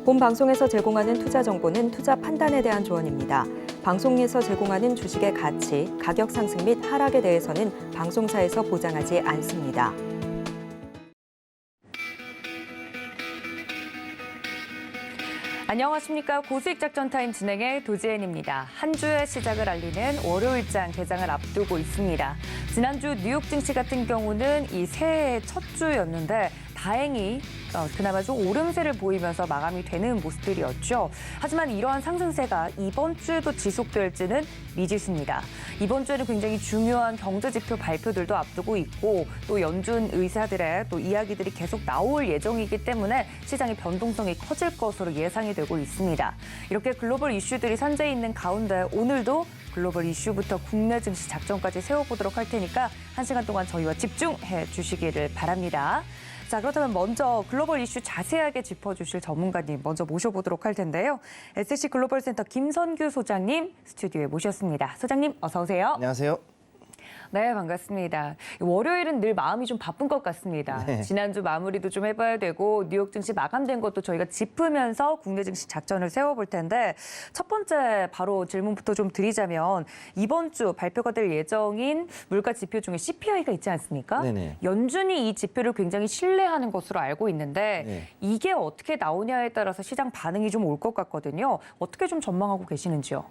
본 방송에서 제공하는 투자 정보는 투자 판단에 대한 조언입니다. 방송에서 제공하는 주식의 가치, 가격 상승 및 하락에 대해서는 방송사에서 보장하지 않습니다. 안녕하십니까. 고수익작전 타임 진행의 도지엔입니다. 한 주의 시작을 알리는 월요일장 개장을 앞두고 있습니다. 지난주 뉴욕 증시 같은 경우는 이 새해 첫 주였는데 다행히 그나마 좀 오름세를 보이면서 마감이 되는 모습들이었죠. 하지만 이러한 상승세가 이번 주에도 지속될지는 미지수입니다. 이번 주에는 굉장히 중요한 경제 지표 발표들도 앞두고 있고 또 연준 의사들의 또 이야기들이 계속 나올 예정이기 때문에 시장의 변동성이 커질 것으로 예상이 되고 있습니다. 이렇게 글로벌 이슈들이 산재해 있는 가운데 오늘도 글로벌 이슈부터 국내 증시 작전까지 세워보도록 할 테니까 1시간 동안 저희와 집중해 주시기를 바랍니다. 자, 그렇다면 먼저 글로벌 이슈 자세하게 짚어주실 전문가님 먼저 모셔보도록 할 텐데요. SC 글로벌센터 김선규 소장님 스튜디오에 모셨습니다. 소장님 어서 오세요. 안녕하세요. 네, 반갑습니다. 월요일은 늘 마음이 좀 바쁜 것 같습니다. 네. 지난주 마무리도 좀 해봐야 되고 뉴욕 증시 마감된 것도 저희가 짚으면서 국내 증시 작전을 세워볼 텐데 첫 번째 바로 질문부터 좀 드리자면 이번 주 발표가 될 예정인 물가 지표 중에 CPI가 있지 않습니까? 네네. 연준이 이 지표를 굉장히 신뢰하는 것으로 알고 있는데 네. 이게 어떻게 나오냐에 따라서 시장 반응이 좀 올 것 같거든요. 어떻게 좀 전망하고 계시는지요?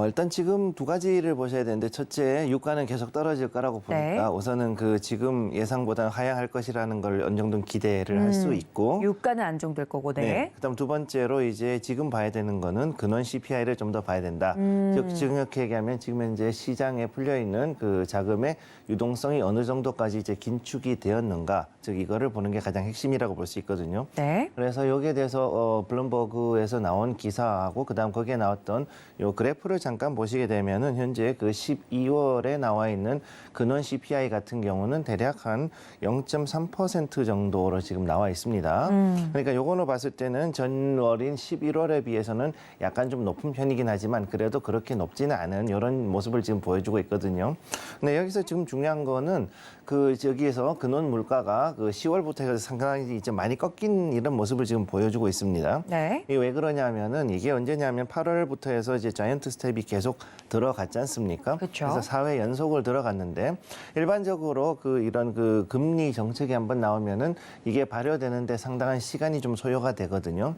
일단 지금 두 가지를 보셔야 되는데 첫째, 유가는 계속 떨어질 거라고 보니까 네. 우선은 그 지금 예상보다는 하향할 것이라는 걸 어느 정도 기대를 할 수 있고 유가는 안정될 거고, 네. 그다음 두 번째로 이제 지금 봐야 되는 거는 근원 CPI를 좀 더 봐야 된다. 즉 정확히 얘기하면 지금 현재 시장에 풀려 있는 그 자금의 유동성이 어느 정도까지 이제 긴축이 되었는가, 즉 이거를 보는 게 가장 핵심이라고 볼 수 있거든요. 네. 그래서 여기에 대해서 블룸버그에서 나온 기사하고 그다음 거기에 나왔던 요 그래프를 잠깐 보시게 되면은 현재 그 12월에 나와 있는 근원 CPI 같은 경우는 대략 한 0.3% 정도로 지금 나와 있습니다. 그러니까 요거로 봤을 때는 전월인 11월에 비해서는 약간 좀 높은 편이긴 하지만 그래도 그렇게 높지는 않은 이런 모습을 지금 보여주고 있거든요. 근데 여기서 지금 중요한 거는 그 저기에서 근원 물가가 그 10월부터 해서 상당히 이제 많이 꺾인 이런 모습을 지금 보여주고 있습니다. 네. 이게 왜 그러냐면은 이게 언제냐면 8월부터 해서 이제 자이언트 스텝이 계속 들어갔지 않습니까? 그렇죠. 그래서 4회 연속을 들어갔는데 일반적으로 그 이런 그 금리 정책이 한번 나오면은 이게 발효되는데 상당한 시간이 좀 소요가 되거든요.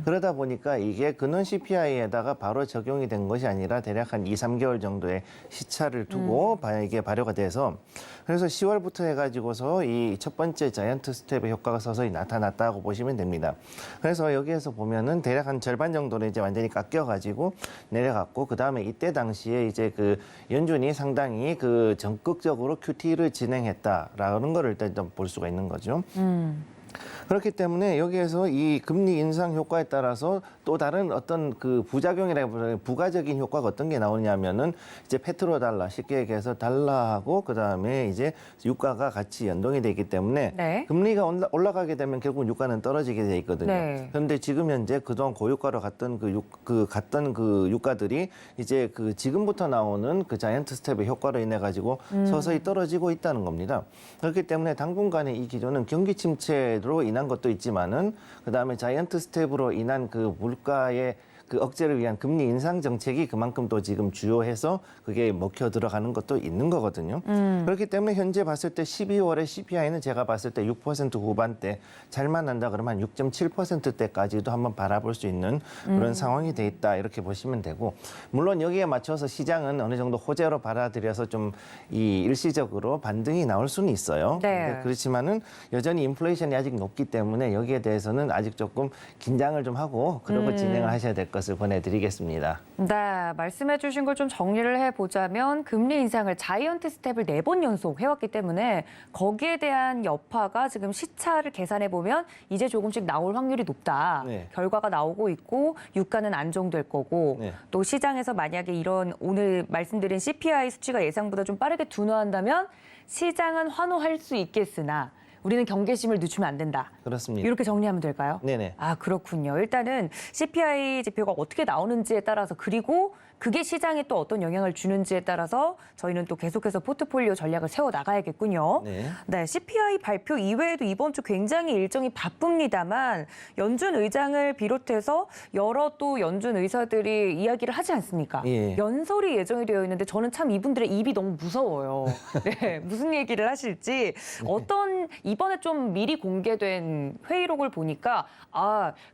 그러다 보니까 이게 근원 CPI에다가 바로 적용이 된 것이 아니라 대략 한 2, 3개월 정도의 시차를 두고 이게 발효가 돼서 그래서 10월부터 해가지고서 이 첫 번째 자이언트 스텝의 효과가 서서히 나타났다고 보시면 됩니다. 그래서 여기에서 보면은 대략 한 절반 정도는 이제 완전히 깎여가지고 내려갔고 그 다음에 이때 당시에 이제 그 연준이 상당히 그 적극적으로 QT를 진행했다라는 거를 일단 좀 볼 수가 있는 거죠. 그렇기 때문에 여기에서 이 금리 인상 효과에 따라서 또 다른 어떤 그 부작용이라기보다는 부가적인 효과가 어떤 게 나오냐면은 이제 페트로달러, 쉽게 얘기해서 달러하고 그다음에 이제 유가가 같이 연동이 되기 때문에 네. 금리가 올라가게 되면 결국 유가는 떨어지게 돼 있거든요. 네. 그런데 지금 현재 그동안 고유가로 갔던 그 유가들이 이제 그 지금부터 나오는 그 자이언트 스텝의 효과로 인해 가지고 서서히 떨어지고 있다는 겁니다. 그렇기 때문에 당분간의 이 기조는 경기 침체로 인한 것도 있지만은 그다음에 자이언트 스텝으로 인한 그 물가의 그 억제를 위한 금리 인상 정책이 그만큼 또 지금 주요해서 그게 먹혀 들어가는 것도 있는 거거든요. 그렇기 때문에 현재 봤을 때 12월의 CPI는 제가 봤을 때 6% 후반대 잘만 한다 그러면 6.7%대까지도 한번 바라볼 수 있는 그런 상황이 돼 있다 이렇게 보시면 되고 물론 여기에 맞춰서 시장은 어느 정도 호재로 받아들여서 좀 이 일시적으로 반등이 나올 수는 있어요. 네. 그렇지만은 여전히 인플레이션이 아직 높기 때문에 여기에 대해서는 아직 조금 긴장을 좀 하고 그러고 진행을 하셔야 될 것을 권해드리겠습니다. 네, 말씀해 주신 걸 좀 정리를 해보자면 금리 인상을 자이언트 스텝을 4번 연속 해왔기 때문에 거기에 대한 여파가 지금 시차를 계산해 보면 이제 조금씩 나올 확률이 높다. 네. 결과가 나오고 있고 유가는 안정될 거고 네. 또 시장에서 만약에 이런 오늘 말씀드린 CPI 수치가 예상보다 좀 빠르게 둔화한다면 시장은 환호할 수 있겠으나 우리는 경계심을 늦추면 안 된다. 그렇습니다. 이렇게 정리하면 될까요? 네네. 아, 그렇군요. 일단은 CPI 지표가 어떻게 나오는지에 따라서 그리고 그게 시장에 또 어떤 영향을 주는지에 따라서 저희는 또 계속해서 포트폴리오 전략을 세워 나가야겠군요. 네, CPI 발표 이외에도 이번 주 굉장히 일정이 바쁩니다만 연준 의장을 비롯해서 여러 또 연준 의사들이 이야기를 하지 않습니까? 예. 연설이 예정이 되어 있는데 저는 참 이분들의 입이 너무 무서워요. 네, 무슨 얘기를 하실지 어떤 이번에 좀 미리 공개된 회의록을 보니까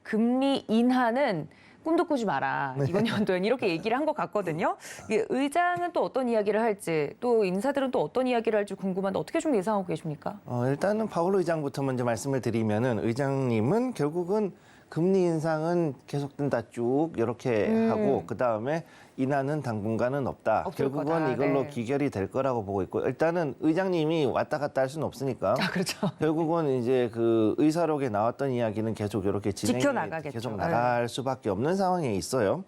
금리 인하는 꿈도 꾸지 마라. 이번 연도엔 이렇게 얘기를 한 것 같거든요. 이게 의장은 또 어떤 이야기를 할지 또 인사들은 또 어떤 이야기를 할지 궁금한데 어떻게 좀 예상하고 계십니까? 일단은 파월 의장부터 먼저 말씀을 드리면은 의장님은 결국은 금리 인상은 계속된다 쭉 이렇게 하고 그다음에 인하는 당분간은 없다. 없을 결국은 거다. 이걸로 네. 기결이 될 거라고 보고 있고 일단은 의장님이 왔다 갔다 할 수는 없으니까 그렇죠. 결국은 이제 그 의사록에 나왔던 이야기는 계속 이렇게 진행이 지켜나가겠죠. 계속 나갈 수밖에 없는 상황에 있어요.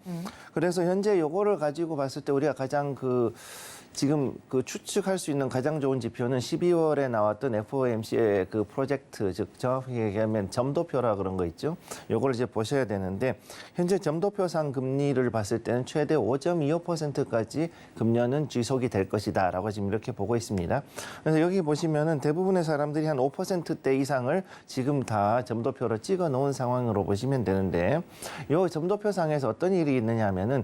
그래서 현재 요거를 가지고 봤을 때 우리가 가장 지금 추측할 수 있는 가장 좋은 지표는 12월에 나왔던 FOMC의 그 프로젝트, 즉 정확히 얘기하면 점도표라 그런 거 있죠. 요걸 이제 보셔야 되는데 현재 점도표상 금리를 봤을 때는 최대 5.25%까지 금년은 지속이 될 것이다라고 지금 이렇게 보고 있습니다. 그래서 여기 보시면은 대부분의 사람들이 한 5%대 이상을 지금 다 점도표로 찍어 놓은 상황으로 보시면 되는데 요 점도표상에서 어떤 일이 있느냐면은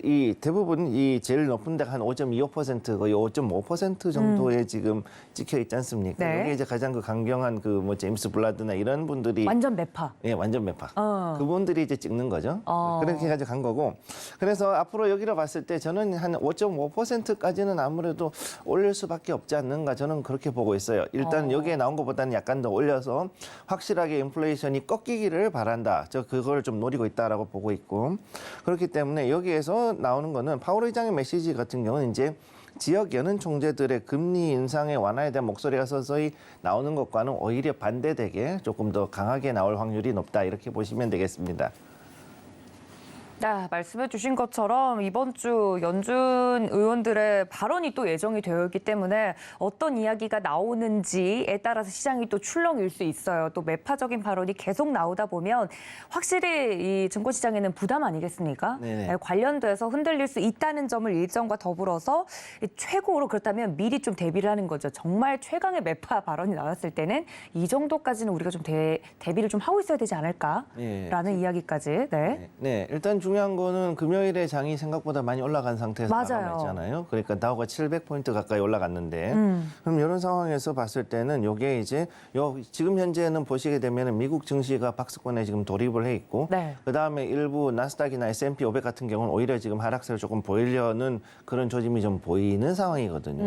이 대부분 이 제일 높은 데가 한 5.25% 거의 5.5% 정도에 지금 찍혀 있지 않습니까? 네. 여기 이제 가장 강경한 제임스 블라드나 이런 분들이 완전 매파. 예, 완전 매파. 그분들이 이제 찍는 거죠. 그렇게 해가지고 간 거고. 그래서 앞으로 여기로 봤을 때 저는 한 5.5%까지는 아무래도 올릴 수밖에 없지 않는가 저는 그렇게 보고 있어요. 일단 여기에 나온 것보다는 약간 더 올려서 확실하게 인플레이션이 꺾이기를 바란다. 그걸 좀 노리고 있다라고 보고 있고. 그렇기 때문에 여기에서 나오는 거는 파월 의장의 메시지 같은 경우는 이제 지역 연은 총재들의 금리 인상의 완화에 대한 목소리가 서서히 나오는 것과는 오히려 반대되게 조금 더 강하게 나올 확률이 높다 이렇게 보시면 되겠습니다. 말씀해 주신 것처럼 이번 주 연준 의원들의 발언이 또 예정이 되어 있기 때문에 어떤 이야기가 나오는지에 따라서 시장이 또 출렁일 수 있어요. 또 매파적인 발언이 계속 나오다 보면 확실히 이 증권시장에는 부담 아니겠습니까? 네네. 관련돼서 흔들릴 수 있다는 점을 일정과 더불어서 최고로 그렇다면 미리 좀 대비를 하는 거죠. 정말 최강의 매파 발언이 나왔을 때는 이 정도까지는 우리가 좀 대비를 좀 하고 있어야 되지 않을까라는 이야기까지. 네, 일단 중요한 거는 금요일에 장이 생각보다 많이 올라간 상태에서 나가있잖아요. 그러니까 다우가 700포인트 가까이 올라갔는데 그럼 이런 상황에서 봤을 때는 이게 이제 지금 현재는 보시게 되면 미국 증시가 박스권에 지금 돌입을 해 있고 그다음에 일부 나스닥이나 S&P 500 같은 경우는 오히려 지금 하락세를 조금 보이려는 그런 조짐이 좀 보이는 상황이거든요.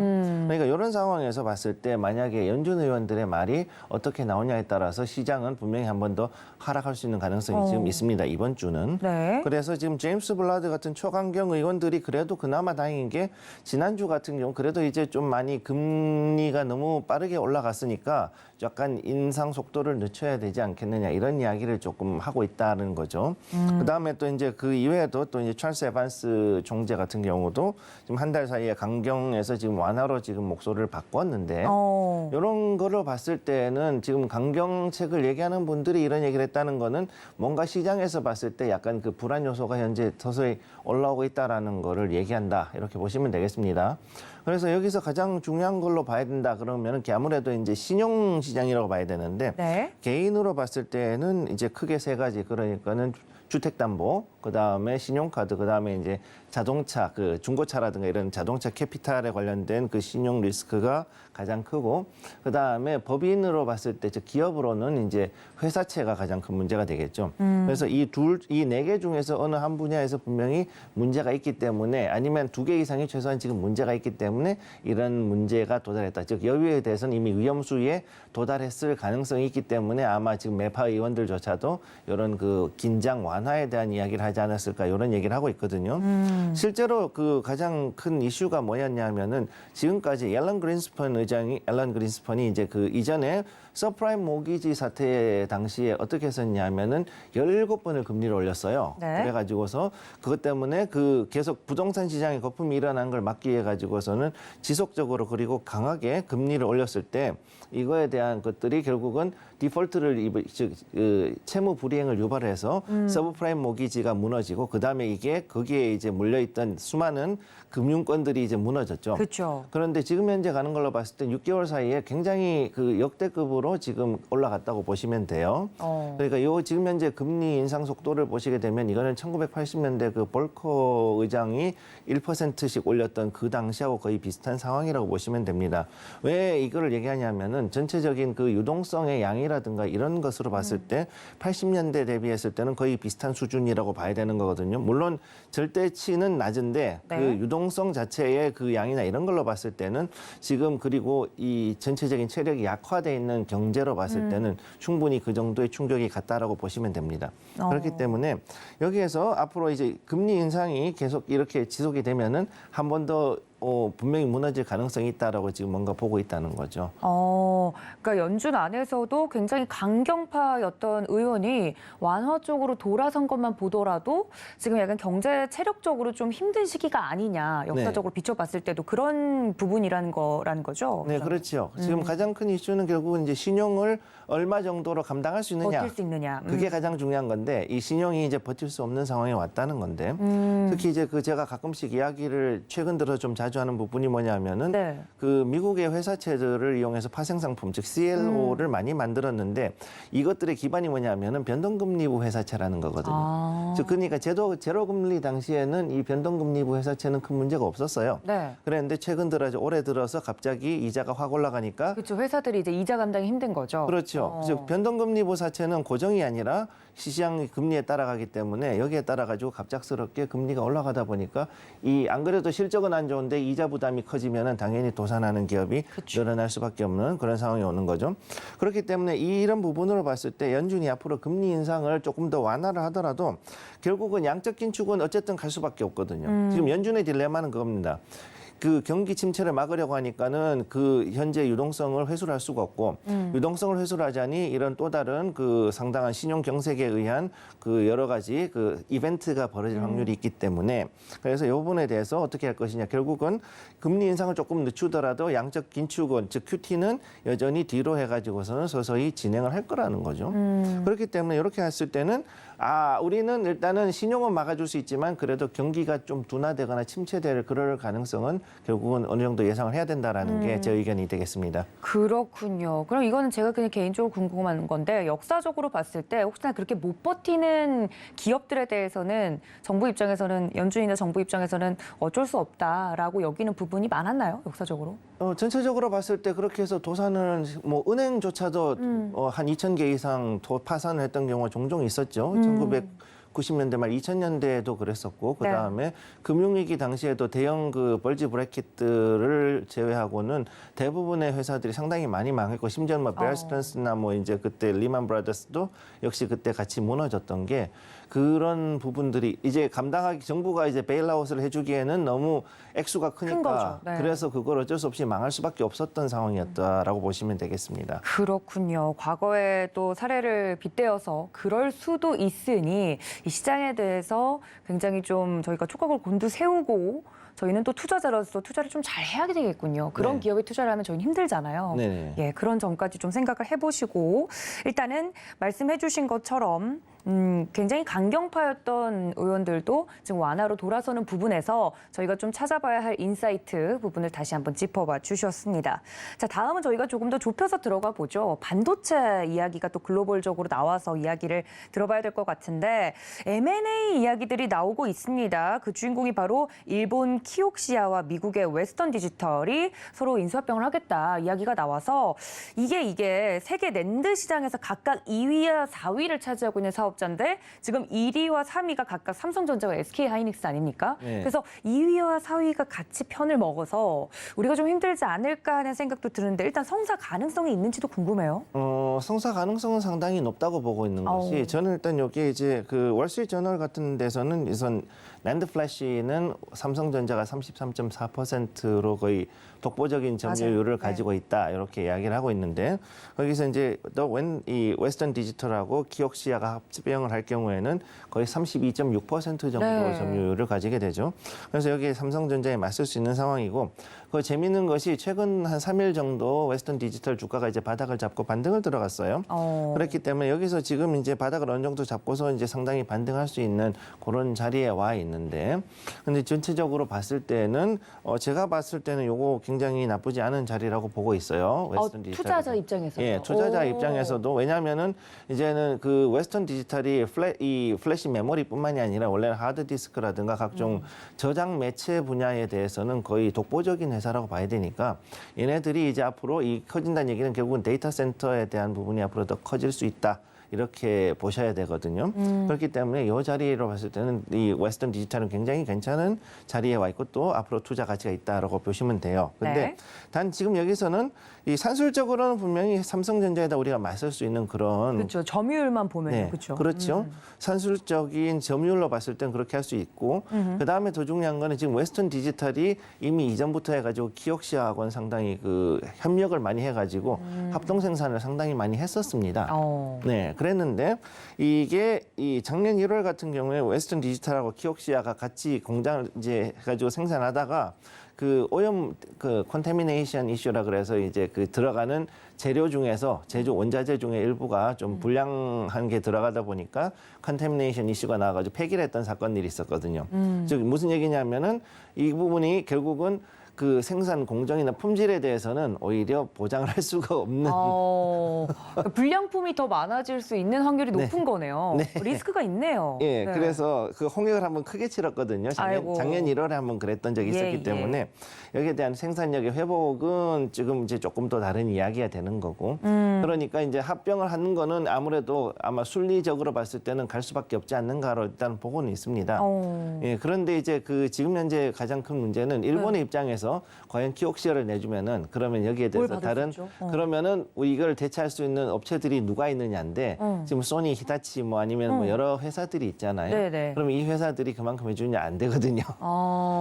그러니까 이런 상황에서 봤을 때 만약에 연준 의원들의 말이 어떻게 나오냐에 따라서 시장은 분명히 한 번 더 하락할 수 있는 가능성이 지금 있습니다. 이번 주는. 그래서 지금 제임스 블라드 같은 초강경 의원들이 그래도 그나마 다행인 게 지난주 같은 경우 그래도 이제 좀 많이 금리가 너무 빠르게 올라갔으니까 약간 인상 속도를 늦춰야 되지 않겠느냐 이런 이야기를 조금 하고 있다는 거죠. 그다음에 또 이제 그 이외에도 또 이제 찰스 에반스 총재 같은 경우도 지금 한 달 사이에 강경에서 지금 완화로 지금 목소리를 바꿨는데 이런 거를 봤을 때는 지금 강경책을 얘기하는 분들이 이런 얘기를 했다는 거는 뭔가 시장에서 봤을 때 약간 그 불안 요소가 현재 서서히 올라오고 있다라는 거를 얘기한다 이렇게 보시면 되겠습니다. 그래서 여기서 가장 중요한 걸로 봐야 된다 그러면은 아무래도 이제 신용 시장이라고 봐야 되는데 개인으로 봤을 때는 이제 크게 세 가지 그러니까는 주택담보, 그다음에 신용카드, 그다음에 이제 자동차, 중고차라든가 이런 자동차 캐피탈에 관련된 그 신용 리스크가 가장 크고, 그다음에 법인으로 봤을 때 기업으로는 이제 회사채가 가장 큰 문제가 되겠죠. 그래서 이 네 개 중에서 어느 한 분야에서 분명히 문제가 있기 때문에 아니면 두 개 이상이 최소한 지금 문제가 있기 때문에 이런 문제가 도달했다. 즉 여유에 대해서는 이미 위험수위에 도달했을 가능성이 있기 때문에 아마 지금 매파 의원들조차도 이런 긴장 완화에 대한 이야기를 하지 않았을까 이런 얘기를 하고 있거든요. 실제로 가장 큰 이슈가 뭐였냐면은 지금까지 앨런 그린스펀이 이제 이전에 서프라임 모기지 사태 당시에 어떻게 했었냐면은 17번을 금리를 올렸어요. 그래가지고서 그것 때문에 계속 부동산 시장에 거품이 일어난 걸 막기 위해 가지고서는 지속적으로 그리고 강하게 금리를 올렸을 때 이거에 대한 것들이 결국은 디폴트를 채무 불이행을 유발해서 서브프라임 모기지가 무너지고 그다음에 거기에 이제 물려 걸려있던 수많은 금융권들이 이제 무너졌죠. 그렇죠. 그런데 지금 현재 가는 걸로 봤을 때 6개월 사이에 굉장히 그 역대급으로 지금 올라갔다고 보시면 돼요. 그러니까 요 지금 현재 금리 인상 속도를 보시게 되면 이거는 1980년대 그 볼커 의장이 1%씩 올렸던 그 당시하고 거의 비슷한 상황이라고 보시면 됩니다. 왜 이거를 얘기하냐면은 전체적인 그 유동성의 양이라든가 이런 것으로 봤을 때 80년대 대비했을 때는 거의 비슷한 수준이라고 봐야 되는 거거든요. 물론 절대치는 낮은데 네. 그 유동성 자체의 그 양이나 이런 걸로 봤을 때는 지금 그리고 이 전체적인 체력이 약화돼 있는 경제로 봤을 때는 충분히 그 정도의 충격이 갔다라고 보시면 됩니다. 그렇기 때문에 여기에서 앞으로 이제 금리 인상이 계속 이렇게 지속이 되면은 한 번 더 분명히 무너질 가능성이 있다라고 지금 뭔가 보고 있다는 거죠. 그러니까 연준 안에서도 굉장히 강경파였던 의원이 완화 쪽으로 돌아선 것만 보더라도 지금 약간 경제 체력적으로 좀 힘든 시기가 아니냐, 역사적으로 비춰봤을 때도 그런 부분이라는 거죠. 네, 그렇죠. 지금 가장 큰 이슈는 결국은 이제 신용을 얼마 정도로 감당할 수 있느냐. 버틸 수 있느냐. 그게 가장 중요한 건데 이 신용이 이제 버틸 수 없는 상황에 왔다는 건데 특히 이제 그 제가 가끔씩 이야기를 최근 들어 좀 자주 하는 부분이 뭐냐면은 네. 그 미국의 회사체들을 이용해서 파생상품 즉 CLO를 많이 만들었는데 이것들의 기반이 뭐냐면은 변동금리부 회사체라는 거거든요. 즉 그러니까 제로금리 당시에는 이 변동금리부 회사체는 큰 문제가 없었어요. 네. 그랬는데 최근 들어 올해 들어서 갑자기 이자가 확 올라가니까 그렇죠. 회사들이 이제 이자 감당이 힘든 거죠. 그렇죠. 즉 변동금리부 사채는 고정이 아니라 시장 금리에 따라가기 때문에 여기에 따라 가지고 갑작스럽게 금리가 올라가다 보니까 이 안 그래도 실적은 안 좋은데 이자 부담이 커지면은 당연히 도산하는 기업이 늘어날 수밖에 없는 그런 상황이 오는 거죠. 그렇기 때문에 이런 부분으로 봤을 때 연준이 앞으로 금리 인상을 조금 더 완화를 하더라도 결국은 양적 긴축은 어쨌든 갈 수밖에 없거든요. 지금 연준의 딜레마는 그겁니다. 그 경기 침체를 막으려고 하니까는 그 현재 유동성을 회수를 할 수가 없고 유동성을 회수를 하자니 이런 또 다른 그 상당한 신용 경색에 의한 그 여러 가지 그 이벤트가 벌어질 확률이 있기 때문에 그래서 이 부분에 대해서 어떻게 할 것이냐 결국은 금리 인상을 조금 늦추더라도 양적 긴축은 즉 QT는 여전히 뒤로 해가지고서는 서서히 진행을 할 거라는 거죠. 그렇기 때문에 이렇게 했을 때는 우리는 일단은 신용은 막아줄 수 있지만 그래도 경기가 좀 둔화되거나 침체될 그럴 가능성은 결국은 어느 정도 예상을 해야 된다라는 게 제 의견이 되겠습니다. 그렇군요. 그럼 이거는 제가 그냥 개인적으로 궁금한 건데 역사적으로 봤을 때 혹시나 그렇게 못 버티는 기업들에 대해서는 정부 입장에서는 연준이나 정부 입장에서는 어쩔 수 없다라고 여기는 부분이 많았나요? 역사적으로? 전체적으로 봤을 때 그렇게 해서 도산을 뭐 은행조차도 한 2,000개 이상 파산을 했던 경우가 종종 있었죠. 1990년대 말 2000년대에도 그랬었고 그다음에 금융위기 당시에도 대형 그 벌지 브래킷들을 제외하고는 대부분의 회사들이 상당히 많이 망했고 심지어 뭐 베어스턴스나 뭐 이제 그때 리만 브라더스도 역시 그때 같이 무너졌던 게 그런 부분들이 이제 감당하기 정부가 이제 베일아웃을 해주기에는 너무 액수가 크니까 그래서 그걸 어쩔 수 없이 망할 수밖에 없었던 상황이었다라고 보시면 되겠습니다. 그렇군요. 과거에 또 사례를 빗대어서 그럴 수도 있으니 이 시장에 대해서 굉장히 좀 저희가 촉각을 곤두세우고 저희는 또 투자자로서 투자를 좀 잘 해야 되겠군요. 그런 기업에 투자를 하면 저희는 힘들잖아요. 네네. 예, 그런 점까지 좀 생각을 해보시고 일단은 말씀해 주신 것처럼 굉장히 강경파였던 의원들도 지금 완화로 돌아서는 부분에서 저희가 좀 찾아봐야 할 인사이트 부분을 다시 한번 짚어봐 주셨습니다. 자, 다음은 저희가 조금 더 좁혀서 들어가 보죠. 반도체 이야기가 또 글로벌적으로 나와서 이야기를 들어봐야 될 것 같은데 M&A 이야기들이 나오고 있습니다. 그 주인공이 바로 일본 키옥시아와 미국의 웨스턴 디지털이 서로 인수합병을 하겠다 이야기가 나와서 이게 세계 낸드 시장에서 각각 2위와 4위를 차지하고 있는 사업자인데 지금 1위와 3위가 각각 삼성전자와 SK하이닉스 아닙니까? 네. 그래서 2위와 4위가 같이 편을 먹어서 우리가 좀 힘들지 않을까 하는 생각도 드는데 일단 성사 가능성이 있는지도 궁금해요. 성사 가능성은 상당히 높다고 보고 있는 것이 저는 일단 여기 이제 그 월스트리트저널 같은 데서는 우선 낸드 플래시는 삼성전자가 33.4%로 거의 독보적인 점유율을 가지고 있다 이렇게 이야기를 하고 있는데 거기서 이제 이 웨스턴 디지털하고 키옥시아가 합병을 할 경우에는 거의 32.6% 정도 점유율을 가지게 되죠. 그래서 여기에 삼성전자에 맞설 수 있는 상황이고 그 재미있는 것이 최근 한 3일 정도 웨스턴 디지털 주가가 이제 바닥을 잡고 반등을 들어갔어요. 그렇기 때문에 여기서 지금 이제 바닥을 어느 정도 잡고서 이제 상당히 반등할 수 있는 그런 자리에 와 있는 있는데, 근데 전체적으로 봤을 때는 제가 봤을 때는 요거 굉장히 나쁘지 않은 자리라고 보고 있어요. 웨스턴 디지털. 투자자 입장에서요? 예, 투자자 입장에서도 왜냐하면은 이제는 그 웨스턴 디지털이 이 플래시 메모리뿐만이 아니라 원래는 하드 디스크라든가 각종 저장 매체 분야에 대해서는 거의 독보적인 회사라고 봐야 되니까 얘네들이 이제 앞으로 이 커진다는 얘기는 결국은 데이터 센터에 대한 부분이 앞으로 더 커질 수 있다. 이렇게 보셔야 되거든요. 그렇기 때문에 이 자리로 봤을 때는 이 웨스턴 디지털은 굉장히 괜찮은 자리에 와 있고 또 앞으로 투자 가치가 있다라고 보시면 돼요. 근데 네. 단 지금 여기서는 이 산술적으로는 분명히 삼성전자에다 우리가 맞설 수 있는 그런 그렇죠. 점유율만 보면 네, 그렇죠. 그렇죠. 산술적인 점유율로 봤을 땐 그렇게 할 수 있고 그다음에 더 중요한 거는 지금 웨스턴 디지털이 이미 이전부터 해가지고 키옥시아하고는 상당히 그 협력을 많이 해가지고 합동 생산을 상당히 많이 했었습니다. 네, 그랬는데 이게 이 작년 1월 같은 경우에 웨스턴 디지털하고 키옥시아가 같이 공장을 이제 해가지고 생산하다가 그 오염 그 컨태미네이션 이슈라 그래서 이제 그 들어가는 재료 중에서 제조 원자재 중에 일부가 좀 불량한 게 들어가다 보니까 컨태미네이션 이슈가 나와가지고 폐기를 했던 사건들이 있었거든요. 즉 무슨 얘기냐면은 이 부분이 결국은 그 생산 공정이나 품질에 대해서는 오히려 보장을 할 수가 없는 불량품이 더 많아질 수 있는 확률이 높은 거네요. 네. 리스크가 있네요. 예, 네. 그래서 그 홍역을 한번 크게 치렀거든요. 아이고. 작년 1월에 한번 그랬던 적이 있었기 예. 때문에 여기에 대한 생산력의 회복은 지금 이제 조금 또 다른 이야기가 되는 거고. 그러니까 이제 합병을 하는 거는 아무래도 아마 순리적으로 봤을 때는 갈 수밖에 없지 않는가로 일단 보고는 있습니다. 예, 그런데 이제 그 지금 현재 가장 큰 문제는 일본의 입장에서 과연 키옥시아를 내주면은 그러면 여기에 대해서 다른 그러면은 이걸 대체할 수 있는 업체들이 누가 있느냐인데 지금 소니, 히타치 뭐 아니면 뭐 여러 회사들이 있잖아요. 네네. 그럼 이 회사들이 그만큼 해주냐 안 되거든요.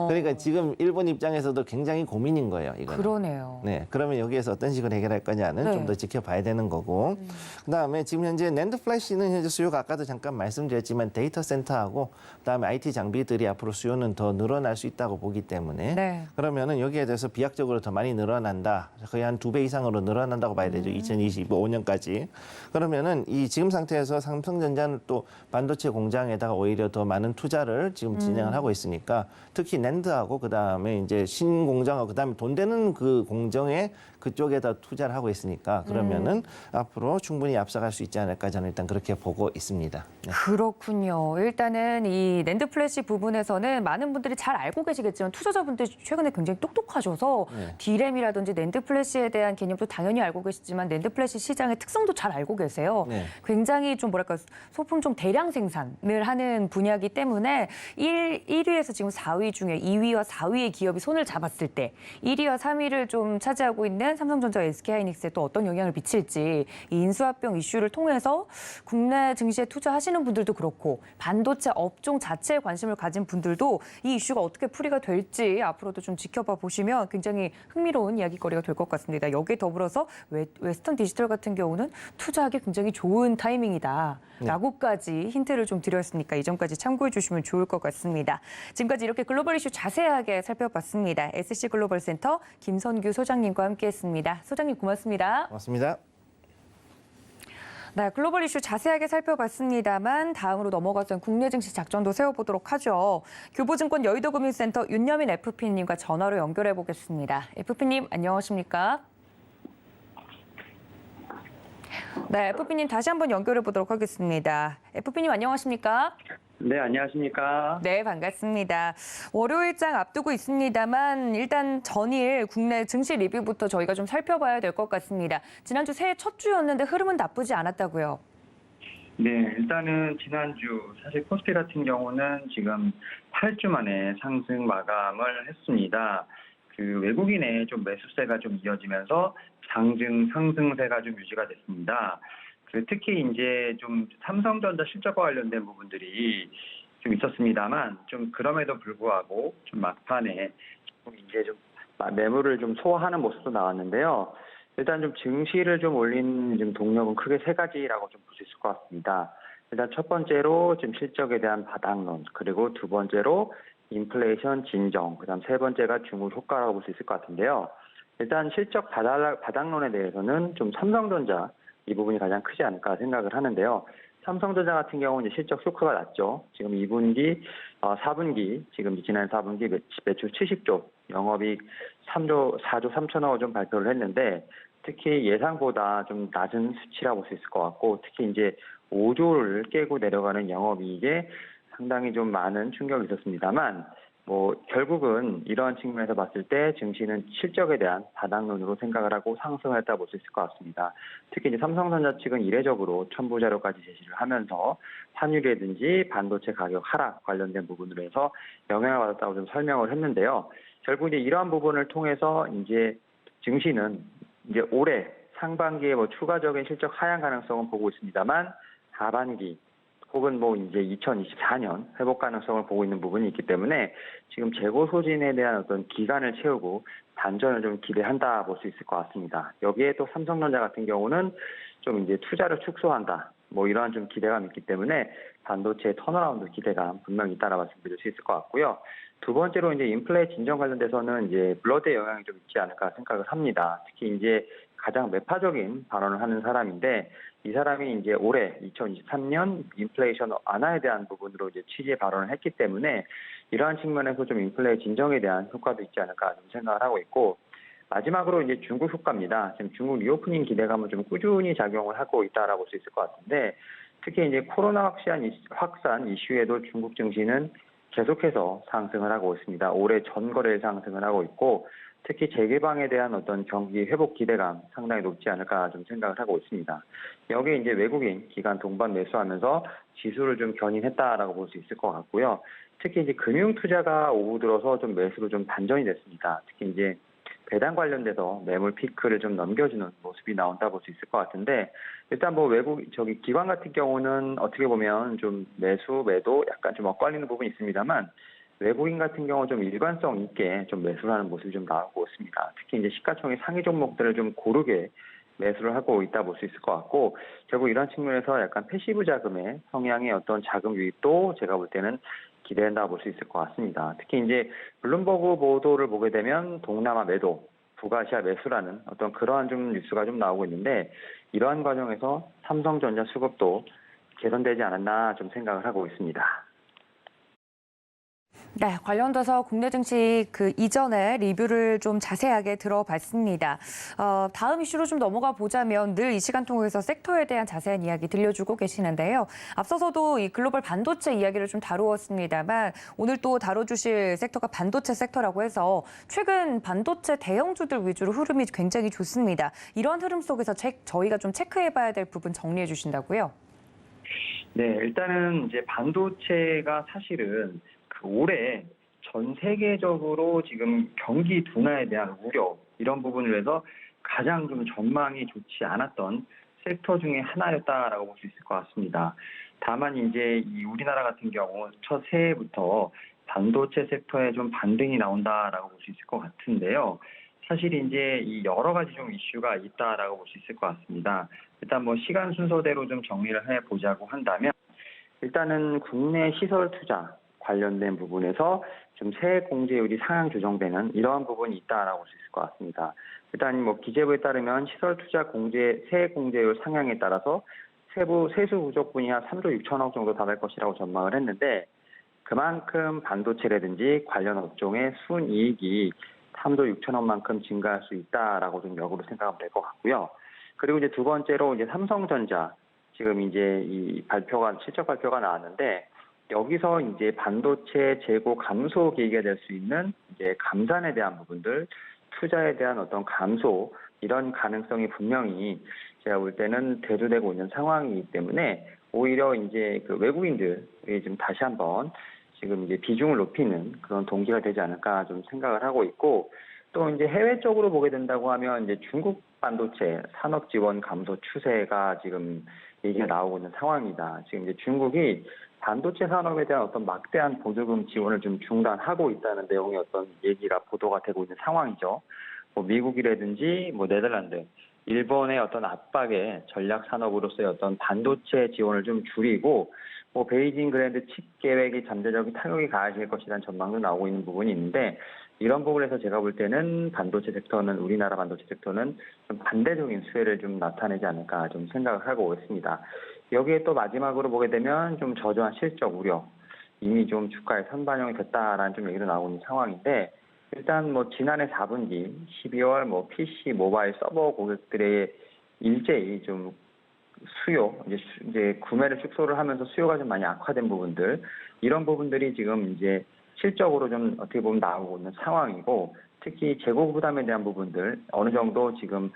그러니까 지금 일본 입장에서도 굉장히 고민인 거예요. 이거는. 그러네요. 네, 그러면 여기에서 어떤 식으로 해결할 거냐는 네. 좀 더 지켜봐야 되는 거고. 그다음에 지금 현재 낸드 플래시는 현재 수요가 아까도 잠깐 말씀드렸지만 데이터 센터하고 그다음에 IT 장비들이 앞으로 수요는 더 늘어날 수 있다고 보기 때문에 네. 그러면은 여기에 대해서 비약적으로 더 많이 늘어난다. 거의 한 2배 이상으로 늘어난다고 봐야 되죠. 2025년까지. 그러면은 이 지금 상태에서 삼성전자는 또 반도체 공장에다가 오히려 더 많은 투자를 지금 진행을 하고 있으니까 특히 낸드하고 그다음에 이제 신공장하고 그다음에 돈 되는 그 공정에 그쪽에다 투자를 하고 있으니까 그러면은 앞으로 충분히 앞서갈 수 있지 않을까 저는 일단 그렇게 보고 있습니다. 네. 그렇군요. 일단은 이 낸드 플래시 부분에서는 많은 분들이 잘 알고 계시겠지만 투자자분들이 최근에 굉장히 똑똑하셔서 네. D램이라든지 낸드 플래시에 대한 개념도 당연히 알고 계시지만 낸드 플래시 시장의 특성도 잘 알고 계세요. 네. 굉장히 좀 뭐랄까 소품 좀 대량 생산을 하는 분야이기 때문에 1위에서 지금 4위 중에 2위와 4위의 기업이 손을 잡았을 때 1위와 3위를 좀 차지하고 있는 삼성전자, SK하이닉스에 또 어떤 영향을 미칠지 이 인수합병 이슈를 통해서 국내 증시에 투자하시는 분들도 그렇고 반도체 업종 자체에 관심을 가진 분들도 이 이슈가 어떻게 풀이가 될지 앞으로도 좀 지켜봐 보시면 굉장히 흥미로운 이야기거리가 될 것 같습니다. 여기에 더불어서 웨스턴 디지털 같은 경우는 투자하기 굉장히 좋은 타이밍이다라고까지 힌트를 좀 드렸으니까 이 점까지 참고해 주시면 좋을 것 같습니다. 지금까지 이렇게 글로벌 이슈 자세하게 살펴봤습니다. SC 글로벌 센터 김선규 소장님과 함께했습니다. 소장님 고맙습니다. 고맙습니다. 네, 글로벌 이슈 자세하게 살펴봤습니다만 다음으로 넘어가서 국내 증시 작전도 세워보도록 하죠. 교보증권 여의도금융센터 윤여민 FP님과 전화로 연결해 보겠습니다. FP님 안녕하십니까? 네, FP님 다시 한번 연결해 보도록 하겠습니다. FP님 안녕하십니까? 네, 안녕하십니까? 네, 반갑습니다. 월요일장 앞두고 있습니다만 일단 전일 국내 증시 리뷰부터 저희가 좀 살펴봐야 될 것 같습니다. 지난주 새해 첫 주였는데 흐름은 나쁘지 않았다고요? 네, 일단은 지난주 사실 코스피 같은 경우는 지금 8주 만에 상승 마감을 했습니다. 그 외국인의 좀 매수세가 좀 이어지면서 상승세가 좀 유지가 됐습니다. 특히 이제 좀 삼성전자 실적과 관련된 부분들이 좀 있었습니다만 좀 그럼에도 불구하고 좀 막판에 이제 좀 매물을 좀 소화하는 모습도 나왔는데요. 일단 좀 증시를 좀 올린 좀 동력은 크게 세 가지라고 좀 볼 수 있을 것 같습니다. 일단 첫 번째로 지금 실적에 대한 바닥론, 그리고 두 번째로 인플레이션 진정, 그다음 세 번째가 중국 효과라고 볼 수 있을 것 같은데요. 일단 실적 바닥론에 대해서는 좀 삼성전자 이 부분이 가장 크지 않을까 생각을 하는데요. 삼성전자 같은 경우는 이제 실적 쇼크가 났죠. 지금 2분기, 4분기, 지금 지난 4분기 매출 70조, 영업이익 4조 3천억 원 좀 발표를 했는데, 특히 예상보다 좀 낮은 수치라고 볼 수 있을 것 같고, 특히 이제 5조를 깨고 내려가는 영업이익에 상당히 좀 많은 충격이 있었습니다만, 결국은 이러한 측면에서 봤을 때 증시는 실적에 대한 바닥론으로 생각을 하고 상승을 했다 볼 수 있을 것 같습니다. 특히 이제 삼성전자 측은 이례적으로 첨부 자료까지 제시를 하면서 환율이라든지 반도체 가격 하락 관련된 부분으로 해서 영향을 받았다고 좀 설명을 했는데요. 결국 이제 이러한 부분을 통해서 이제 증시는 이제 올해 상반기에 추가적인 실적 하향 가능성은 보고 있습니다만, 하반기 혹은 이제 2024년 회복 가능성을 보고 있는 부분이 있기 때문에 지금 재고 소진에 대한 어떤 기간을 채우고 반전을 좀 기대한다 볼 수 있을 것 같습니다. 여기에 또 삼성전자 같은 경우는 좀 이제 투자를 축소한다. 이러한 좀 기대감이 있기 때문에 반도체 턴어라운드 기대감 분명히 있다라 말씀드릴 수 있을 것 같고요. 두 번째로 이제 인플레 진정 관련돼서는 이제 블러드의 영향이 좀 있지 않을까 생각을 합니다. 특히 이제 가장 매파적인 발언을 하는 사람인데, 이 사람이 이제 올해 2023년 인플레이션 완화에 대한 부분으로 이제 취지의 발언을 했기 때문에 이러한 측면에서 좀 인플레 진정에 대한 효과도 있지 않을까 좀 생각을 하고 있고, 마지막으로 이제 중국 효과입니다. 지금 중국 리오프닝 기대감은 좀 꾸준히 작용을 하고 있다라고 볼 수 있을 것 같은데, 특히 이제 코로나 확산 이슈에도 중국 증시는 계속해서 상승을 하고 있습니다. 올해 전거래일 상승을 하고 있고, 특히 재개방에 대한 어떤 경기 회복 기대감 상당히 높지 않을까 좀 생각을 하고 있습니다. 여기에 이제 외국인 기관 동반 매수하면서 지수를 좀 견인했다라고 볼 수 있을 것 같고요. 특히 이제 금융 투자가 오후 들어서 좀 매수로 좀 반전이 됐습니다. 특히 이제 배당 관련돼서 매물 피크를 좀 넘겨주는 모습이 나온다 볼 수 있을 것 같은데, 일단 기관 같은 경우는 어떻게 보면 좀 매수, 매도 약간 좀 엇갈리는 부분이 있습니다만, 외국인 같은 경우 좀 일관성 있게 좀 매수를 하는 모습이 좀 나오고 있습니다. 특히 이제 시가총액 상위 종목들을 좀 고르게 매수를 하고 있다 볼 수 있을 것 같고, 결국 이런 측면에서 약간 패시브 자금의 성향의 어떤 자금 유입도 제가 볼 때는 기대한다 볼 수 있을 것 같습니다. 특히 이제 블룸버그 보도를 보게 되면 동남아 매도, 북아시아 매수라는 어떤 그러한 좀 뉴스가 좀 나오고 있는데, 이러한 과정에서 삼성전자 수급도 개선되지 않았나 좀 생각을 하고 있습니다. 네, 관련돼서 국내 증시 그 이전에 리뷰를 좀 자세하게 들어봤습니다. 다음 이슈로 좀 넘어가 보자면 늘 이 시간 통해서 섹터에 대한 자세한 이야기 들려주고 계시는데요. 앞서서도 이 글로벌 반도체 이야기를 좀 다루었습니다만, 오늘 또 다뤄주실 섹터가 반도체 섹터라고 해서 최근 반도체 대형주들 위주로 흐름이 굉장히 좋습니다. 이런 흐름 속에서 저희가 좀 체크해봐야 될 부분 정리해 주신다고요? 네, 일단은 이제 반도체가 사실은 올해 전 세계적으로 지금 경기 둔화에 대한 우려, 이런 부분을 해서 가장 좀 전망이 좋지 않았던 섹터 중에 하나였다라고 볼 수 있을 것 같습니다. 다만 이제 이 우리나라 같은 경우 첫 새해부터 반도체 섹터에 좀 반등이 나온다라고 볼 수 있을 것 같은데요. 사실 이제 이 여러 가지 좀 이슈가 있다라고 볼 수 있을 것 같습니다. 일단 시간 순서대로 좀 정리를 해 보자고 한다면, 일단은 국내 시설 투자 관련된 부분에서 좀 세액 공제율이 상향 조정되는 이러한 부분이 있다라고 볼 수 있을 것 같습니다. 일단 기재부에 따르면 시설 투자 세액 공제율 상향에 따라서 세수 부족분이 한 3조 6천억 정도 달할 것이라고 전망을 했는데, 그만큼 반도체라든지 관련 업종의 순이익이 3조 6천억만큼 증가할 수 있다라고 좀 역으로 생각하면 될 것 같고요. 그리고 이제 두 번째로 이제 삼성전자 지금 이제 실적 발표가 나왔는데, 여기서 이제 반도체 재고 감소 계기가 될 수 있는 이제 감산에 대한 부분들, 투자에 대한 어떤 감소, 이런 가능성이 분명히 제가 볼 때는 대두되고 있는 상황이기 때문에, 오히려 이제 그 외국인들이 좀 다시 한번 지금 이제 비중을 높이는 그런 동기가 되지 않을까 좀 생각을 하고 있고, 또 이제 해외 쪽으로 보게 된다고 하면 이제 중국 반도체 산업 지원 감소 추세가 지금 얘기가 나오고 있는 상황이다. 지금 이제 중국이 반도체 산업에 대한 어떤 막대한 보조금 지원을 좀 중단하고 있다는 내용의 어떤 얘기가 보도가 되고 있는 상황이죠. 미국이라든지 네덜란드, 일본의 어떤 압박에 전략 산업으로서의 어떤 반도체 지원을 좀 줄이고, 베이징 그랜드 칩 계획이 잠재적인 타격이 가해질 것이라는 전망도 나오고 있는 부분이 있는데, 이런 부분에서 제가 볼 때는 우리나라 반도체 섹터는 좀 반대적인 수혜를 좀 나타내지 않을까 좀 생각을 하고 있습니다. 여기에 또 마지막으로 보게 되면 좀 저조한 실적 우려, 이미 좀 주가에 선반영이 됐다라는 좀 얘기도 나오고 있는 상황인데, 일단 뭐 지난해 4분기 12월 뭐 PC 모바일 서버 고객들의 일제히 좀 수요, 이제 구매를 축소를 하면서 수요가 좀 많이 악화된 부분들, 이런 부분들이 지금 이제 실적으로 좀 어떻게 보면 나오고 있는 상황이고, 특히 재고 부담에 대한 부분들 어느 정도 지금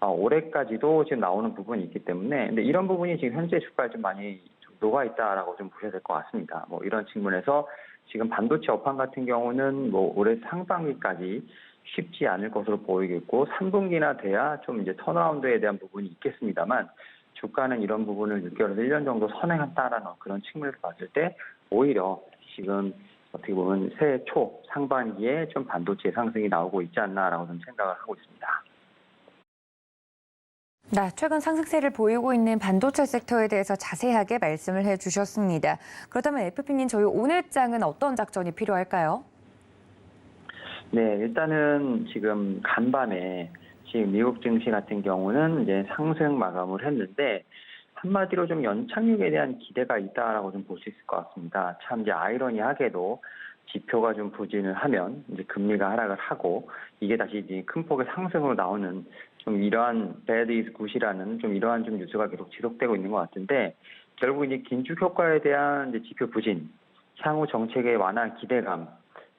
올해까지도 지금 나오는 부분이 있기 때문에, 근데 이런 부분이 지금 현재 주가에 좀 많이 좀 녹아 있다라고 좀 보셔야 될 것 같습니다. 뭐 이런 측면에서 지금 반도체 업황 같은 경우는 뭐 올해 상반기까지 쉽지 않을 것으로 보이겠고, 3분기나 돼야 좀 이제 턴어라운드에 대한 부분이 있겠습니다만, 주가는 이런 부분을 6개월에서 1년 정도 선행한다라는 그런 측면에서 봤을 때 오히려 지금 어떻게 보면 새해 초 상반기에 좀 반도체 상승이 나오고 있지 않나라고 좀 생각을 하고 있습니다. 네, 최근 상승세를 보이고 있는 반도체 섹터에 대해서 자세하게 말씀을 해주셨습니다. 그렇다면 FP님, 저희 오늘장은 어떤 작전이 필요할까요? 네, 일단은 지금 간밤에 지금 미국 증시 같은 경우는 이제 상승 마감을 했는데, 한마디로 좀 연착륙에 대한 기대가 있다라고 좀 볼 수 있을 것 같습니다. 참 이제 아이러니하게도 지표가 좀 부진을 하면 이제 금리가 하락을 하고, 이게 다시 이제 큰 폭의 상승으로 나오는 좀 이러한 bad is good이라는 좀 이러한 좀 뉴스가 계속 지속되고 있는 것 같은데, 결국 이제 긴축 효과에 대한 이제 지표 부진, 향후 정책의 완화 기대감,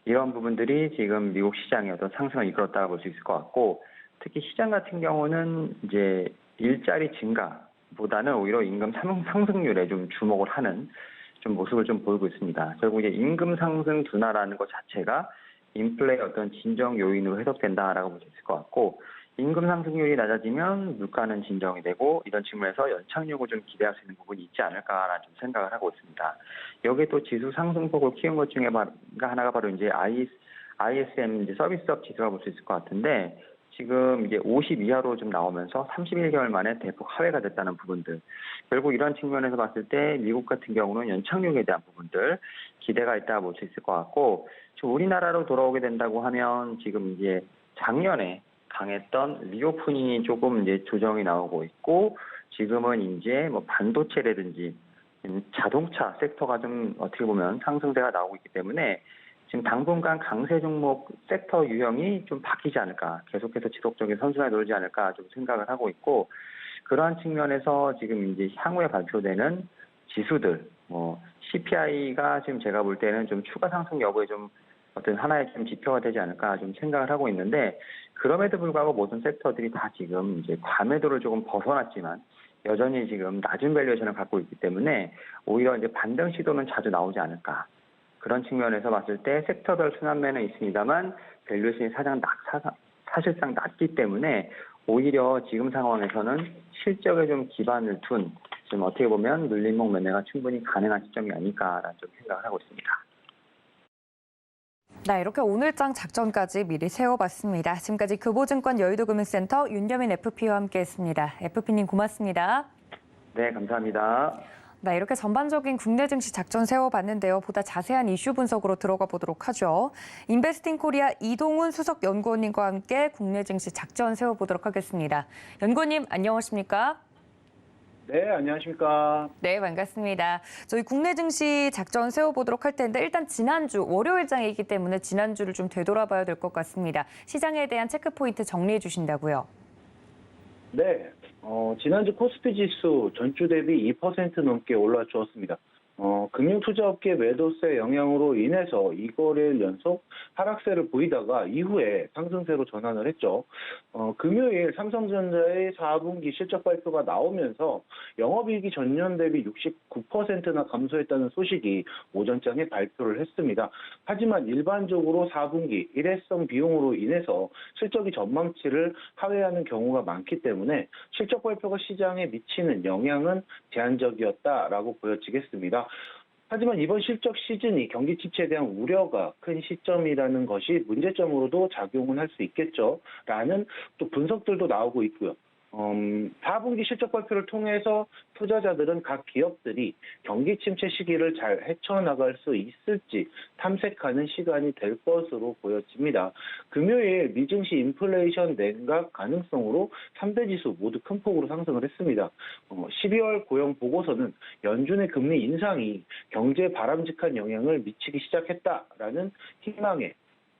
이런 부분들이 지금 미국 시장의 어떤 상승을 이끌었다고 볼 수 있을 것 같고, 특히 시장 같은 경우는 이제 일자리 증가보다는 오히려 임금 상승률에 좀 주목을 하는 좀 모습을 좀 보이고 있습니다. 결국 이제 임금 상승 둔화라는 것 자체가 인플레의 어떤 진정 요인으로 해석된다라고 볼 수 있을 것 같고, 임금 상승률이 낮아지면 물가는 진정이 되고, 이런 측면에서 연착륙을 좀 기대할 수 있는 부분이 있지 않을까라는 좀 생각을 하고 있습니다. 여기에 또 지수 상승폭을 키운 것 중에 하나가 바로 이제 ISM 이제 서비스업 지수가 볼 수 있을 것 같은데, 지금 이제 50 이하로 좀 나오면서 31개월 만에 대폭 하회가 됐다는 부분들. 결국 이런 측면에서 봤을 때 미국 같은 경우는 연착륙에 대한 부분들 기대가 있다고 볼 수 있을 것 같고, 우리나라로 돌아오게 된다고 하면 지금 이제 작년에 강했던 리오프닝이 조금 이제 조정이 나오고 있고, 지금은 이제 뭐 반도체라든지 자동차 섹터가 좀 어떻게 보면 상승세가 나오고 있기 때문에 지금 당분간 강세 종목 섹터 유형이 좀 바뀌지 않을까, 계속해서 지속적인 선순환이 돌지 않을까 좀 생각을 하고 있고, 그러한 측면에서 지금 이제 향후에 발표되는 지수들, 뭐 CPI가 지금 제가 볼 때는 좀 추가 상승 여부에 좀 어떤 하나의 좀 지표가 되지 않을까 좀 생각을 하고 있는데, 그럼에도 불구하고 모든 섹터들이 다 지금 이제 과매도를 조금 벗어났지만 여전히 지금 낮은 밸류에이션을 갖고 있기 때문에 오히려 이제 반등 시도는 자주 나오지 않을까. 그런 측면에서 봤을 때 섹터별 순환매는 있습니다만 밸류에이션이 사실상 낮기 때문에 오히려 지금 상황에서는 실적에 좀 기반을 둔 지금 어떻게 보면 눌림목 매매가 충분히 가능한 시점이 아닐까라는 좀 생각을 하고 있습니다. 네, 이렇게 오늘장 작전까지 미리 세워봤습니다. 지금까지 교보증권 여의도금융센터 윤여민 FP와 함께했습니다. FP님 고맙습니다. 네, 감사합니다. 네, 이렇게 전반적인 국내 증시 작전 세워봤는데요. 보다 자세한 이슈 분석으로 들어가 보도록 하죠. 인베스팅 코리아 이동훈 수석 연구원님과 함께 국내 증시 작전 세워보도록 하겠습니다. 연구원님 안녕하십니까? 네, 안녕하십니까. 네, 반갑습니다. 저희 국내 증시 작전 세워보도록 할 텐데 일단 지난주 월요일장이기 때문에 지난주를 좀 되돌아봐야 될 것 같습니다. 시장에 대한 체크포인트 정리해 주신다고요? 네, 지난주 코스피 지수 전주 대비 2% 넘게 올라주었습니다. 금융투자업계 매도세 영향으로 인해서 2거래일 연속 하락세를 보이다가 이후에 상승세로 전환을 했죠. 금요일 삼성전자의 4분기 실적 발표가 나오면서 영업이익이 전년 대비 69%나 감소했다는 소식이 오전장에 발표를 했습니다. 하지만 일반적으로 4분기 일회성 비용으로 인해서 실적이 전망치를 하회하는 경우가 많기 때문에 실적 발표가 시장에 미치는 영향은 제한적이었다라고 보여지겠습니다. 하지만 이번 실적 시즌이 경기 침체에 대한 우려가 큰 시점이라는 것이 문제점으로도 작용은 할 수 있겠죠. 라는 또 분석들도 나오고 있고요. 4분기 실적 발표를 통해서 투자자들은 각 기업들이 경기 침체 시기를 잘 헤쳐나갈 수 있을지 탐색하는 시간이 될 것으로 보여집니다. 금요일 미증시 인플레이션 냉각 가능성으로 3대 지수 모두 큰 폭으로 상승을 했습니다. 12월 고용 보고서는 연준의 금리 인상이 경제에 바람직한 영향을 미치기 시작했다라는 희망의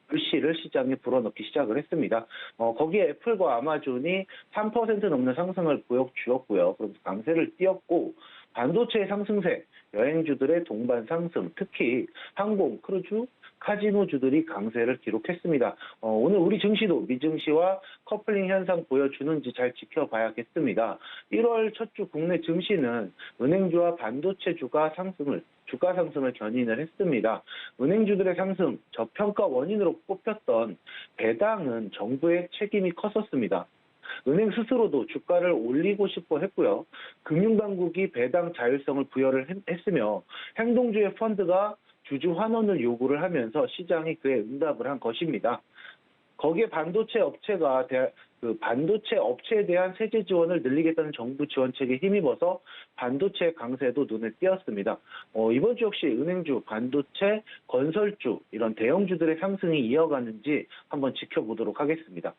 글씨를 시장에 불어넣기 시작을 했습니다. 거기에 애플과 아마존이 3% 넘는 상승을 보여주었고요. 그럼 강세를 띄었고 반도체의 상승세, 여행주들의 동반 상승, 특히 항공, 크루즈, 카지노주들이 강세를 기록했습니다. 오늘 우리 증시도 미증시와 커플링 현상 보여주는지 잘 지켜봐야겠습니다. 1월 첫 주 국내 증시는 은행주와 반도체주가 주가 상승을 견인을 했습니다. 은행주들의 상승, 저평가 원인으로 꼽혔던 배당은 정부의 책임이 컸었습니다. 은행 스스로도 주가를 올리고 싶어 했고요. 금융당국이 배당 자율성을 부여를 했으며 행동주의 펀드가 주주 환원을 요구를 하면서 시장이 그에 응답을 한 것입니다. 거기에 반도체 업체에 대한 세제 지원을 늘리겠다는 정부 지원책에 힘입어서 반도체 강세도 눈에 띄었습니다. 이번 주 역시 은행주, 반도체, 건설주 이런 대형주들의 상승이 이어가는지 한번 지켜보도록 하겠습니다.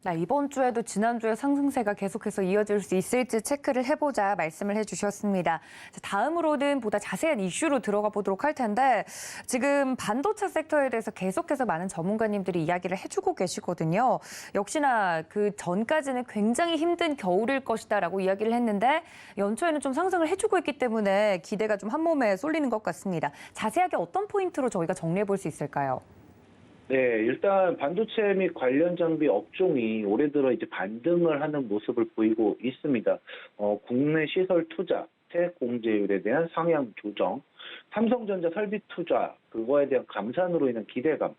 네, 이번 주에도 지난주의 상승세가 계속해서 이어질 수 있을지 체크를 해보자 말씀을 해주셨습니다. 다음으로는 보다 자세한 이슈로 들어가 보도록 할 텐데 지금 반도체 섹터에 대해서 계속해서 많은 전문가님들이 이야기를 해주고 계시거든요. 역시나 그 전까지는 굉장히 힘든 겨울일 것이다라고 이야기를 했는데 연초에는 좀 상승을 해주고 있기 때문에 기대가 좀 한몸에 쏠리는 것 같습니다. 자세하게 어떤 포인트로 저희가 정리해 볼 수 있을까요? 네, 일단 반도체 및 관련 장비 업종이 올해 들어 이제 반등을 하는 모습을 보이고 있습니다. 국내 시설 투자, 세액 공제율에 대한 상향 조정, 삼성전자 설비 투자, 그거에 대한 감산으로 인한 기대감,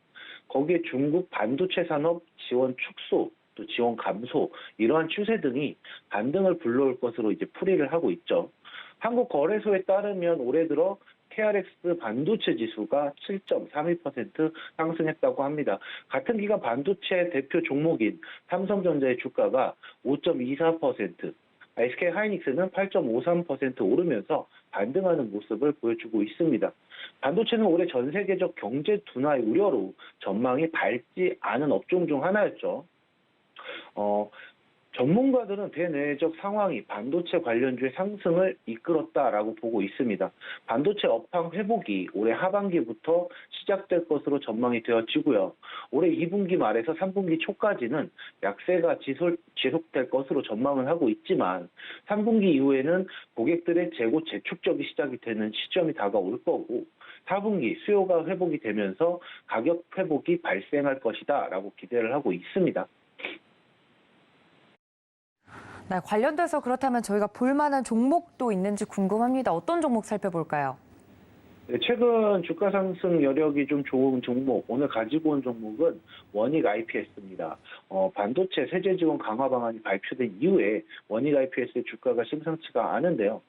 거기에 중국 반도체 산업 지원 축소, 또 지원 감소, 이러한 추세 등이 반등을 불러올 것으로 이제 풀이를 하고 있죠. 한국거래소에 따르면 올해 들어 KRX 반도체 지수가 7.32% 상승했다고 합니다. 같은 기간 반도체 대표 종목인 삼성전자의 주가가 5.24%, SK 하이닉스는 8.53% 오르면서 반등하는 모습을 보여주고 있습니다. 반도체는 올해 전 세계적 경제 둔화의 우려로 전망이 밝지 않은 업종 중 하나였죠. 전문가들은 대내적 상황이 반도체 관련주의 상승을 이끌었다라고 보고 있습니다. 반도체 업황 회복이 올해 하반기부터 시작될 것으로 전망이 되어지고요. 올해 2분기 말에서 3분기 초까지는 약세가 지속될 것으로 전망을 하고 있지만 3분기 이후에는 고객들의 재고 재축적이 시작이 되는 시점이 다가올 거고 4분기 수요가 회복이 되면서 가격 회복이 발생할 것이다라고 기대를 하고 있습니다. 네, 관련돼서 그렇다면 저희가 볼 만한 종목도 있는지 궁금합니다. 어떤 종목 살펴볼까요? 네, 최근 주가 상승 여력이 좀 좋은 종목, 오늘 가지고 온 종목은 원익 IPS입니다. 반도체 세제 지원 강화 방안이 발표된 이후에 원익 IPS의 주가가 심상치가 않은데요.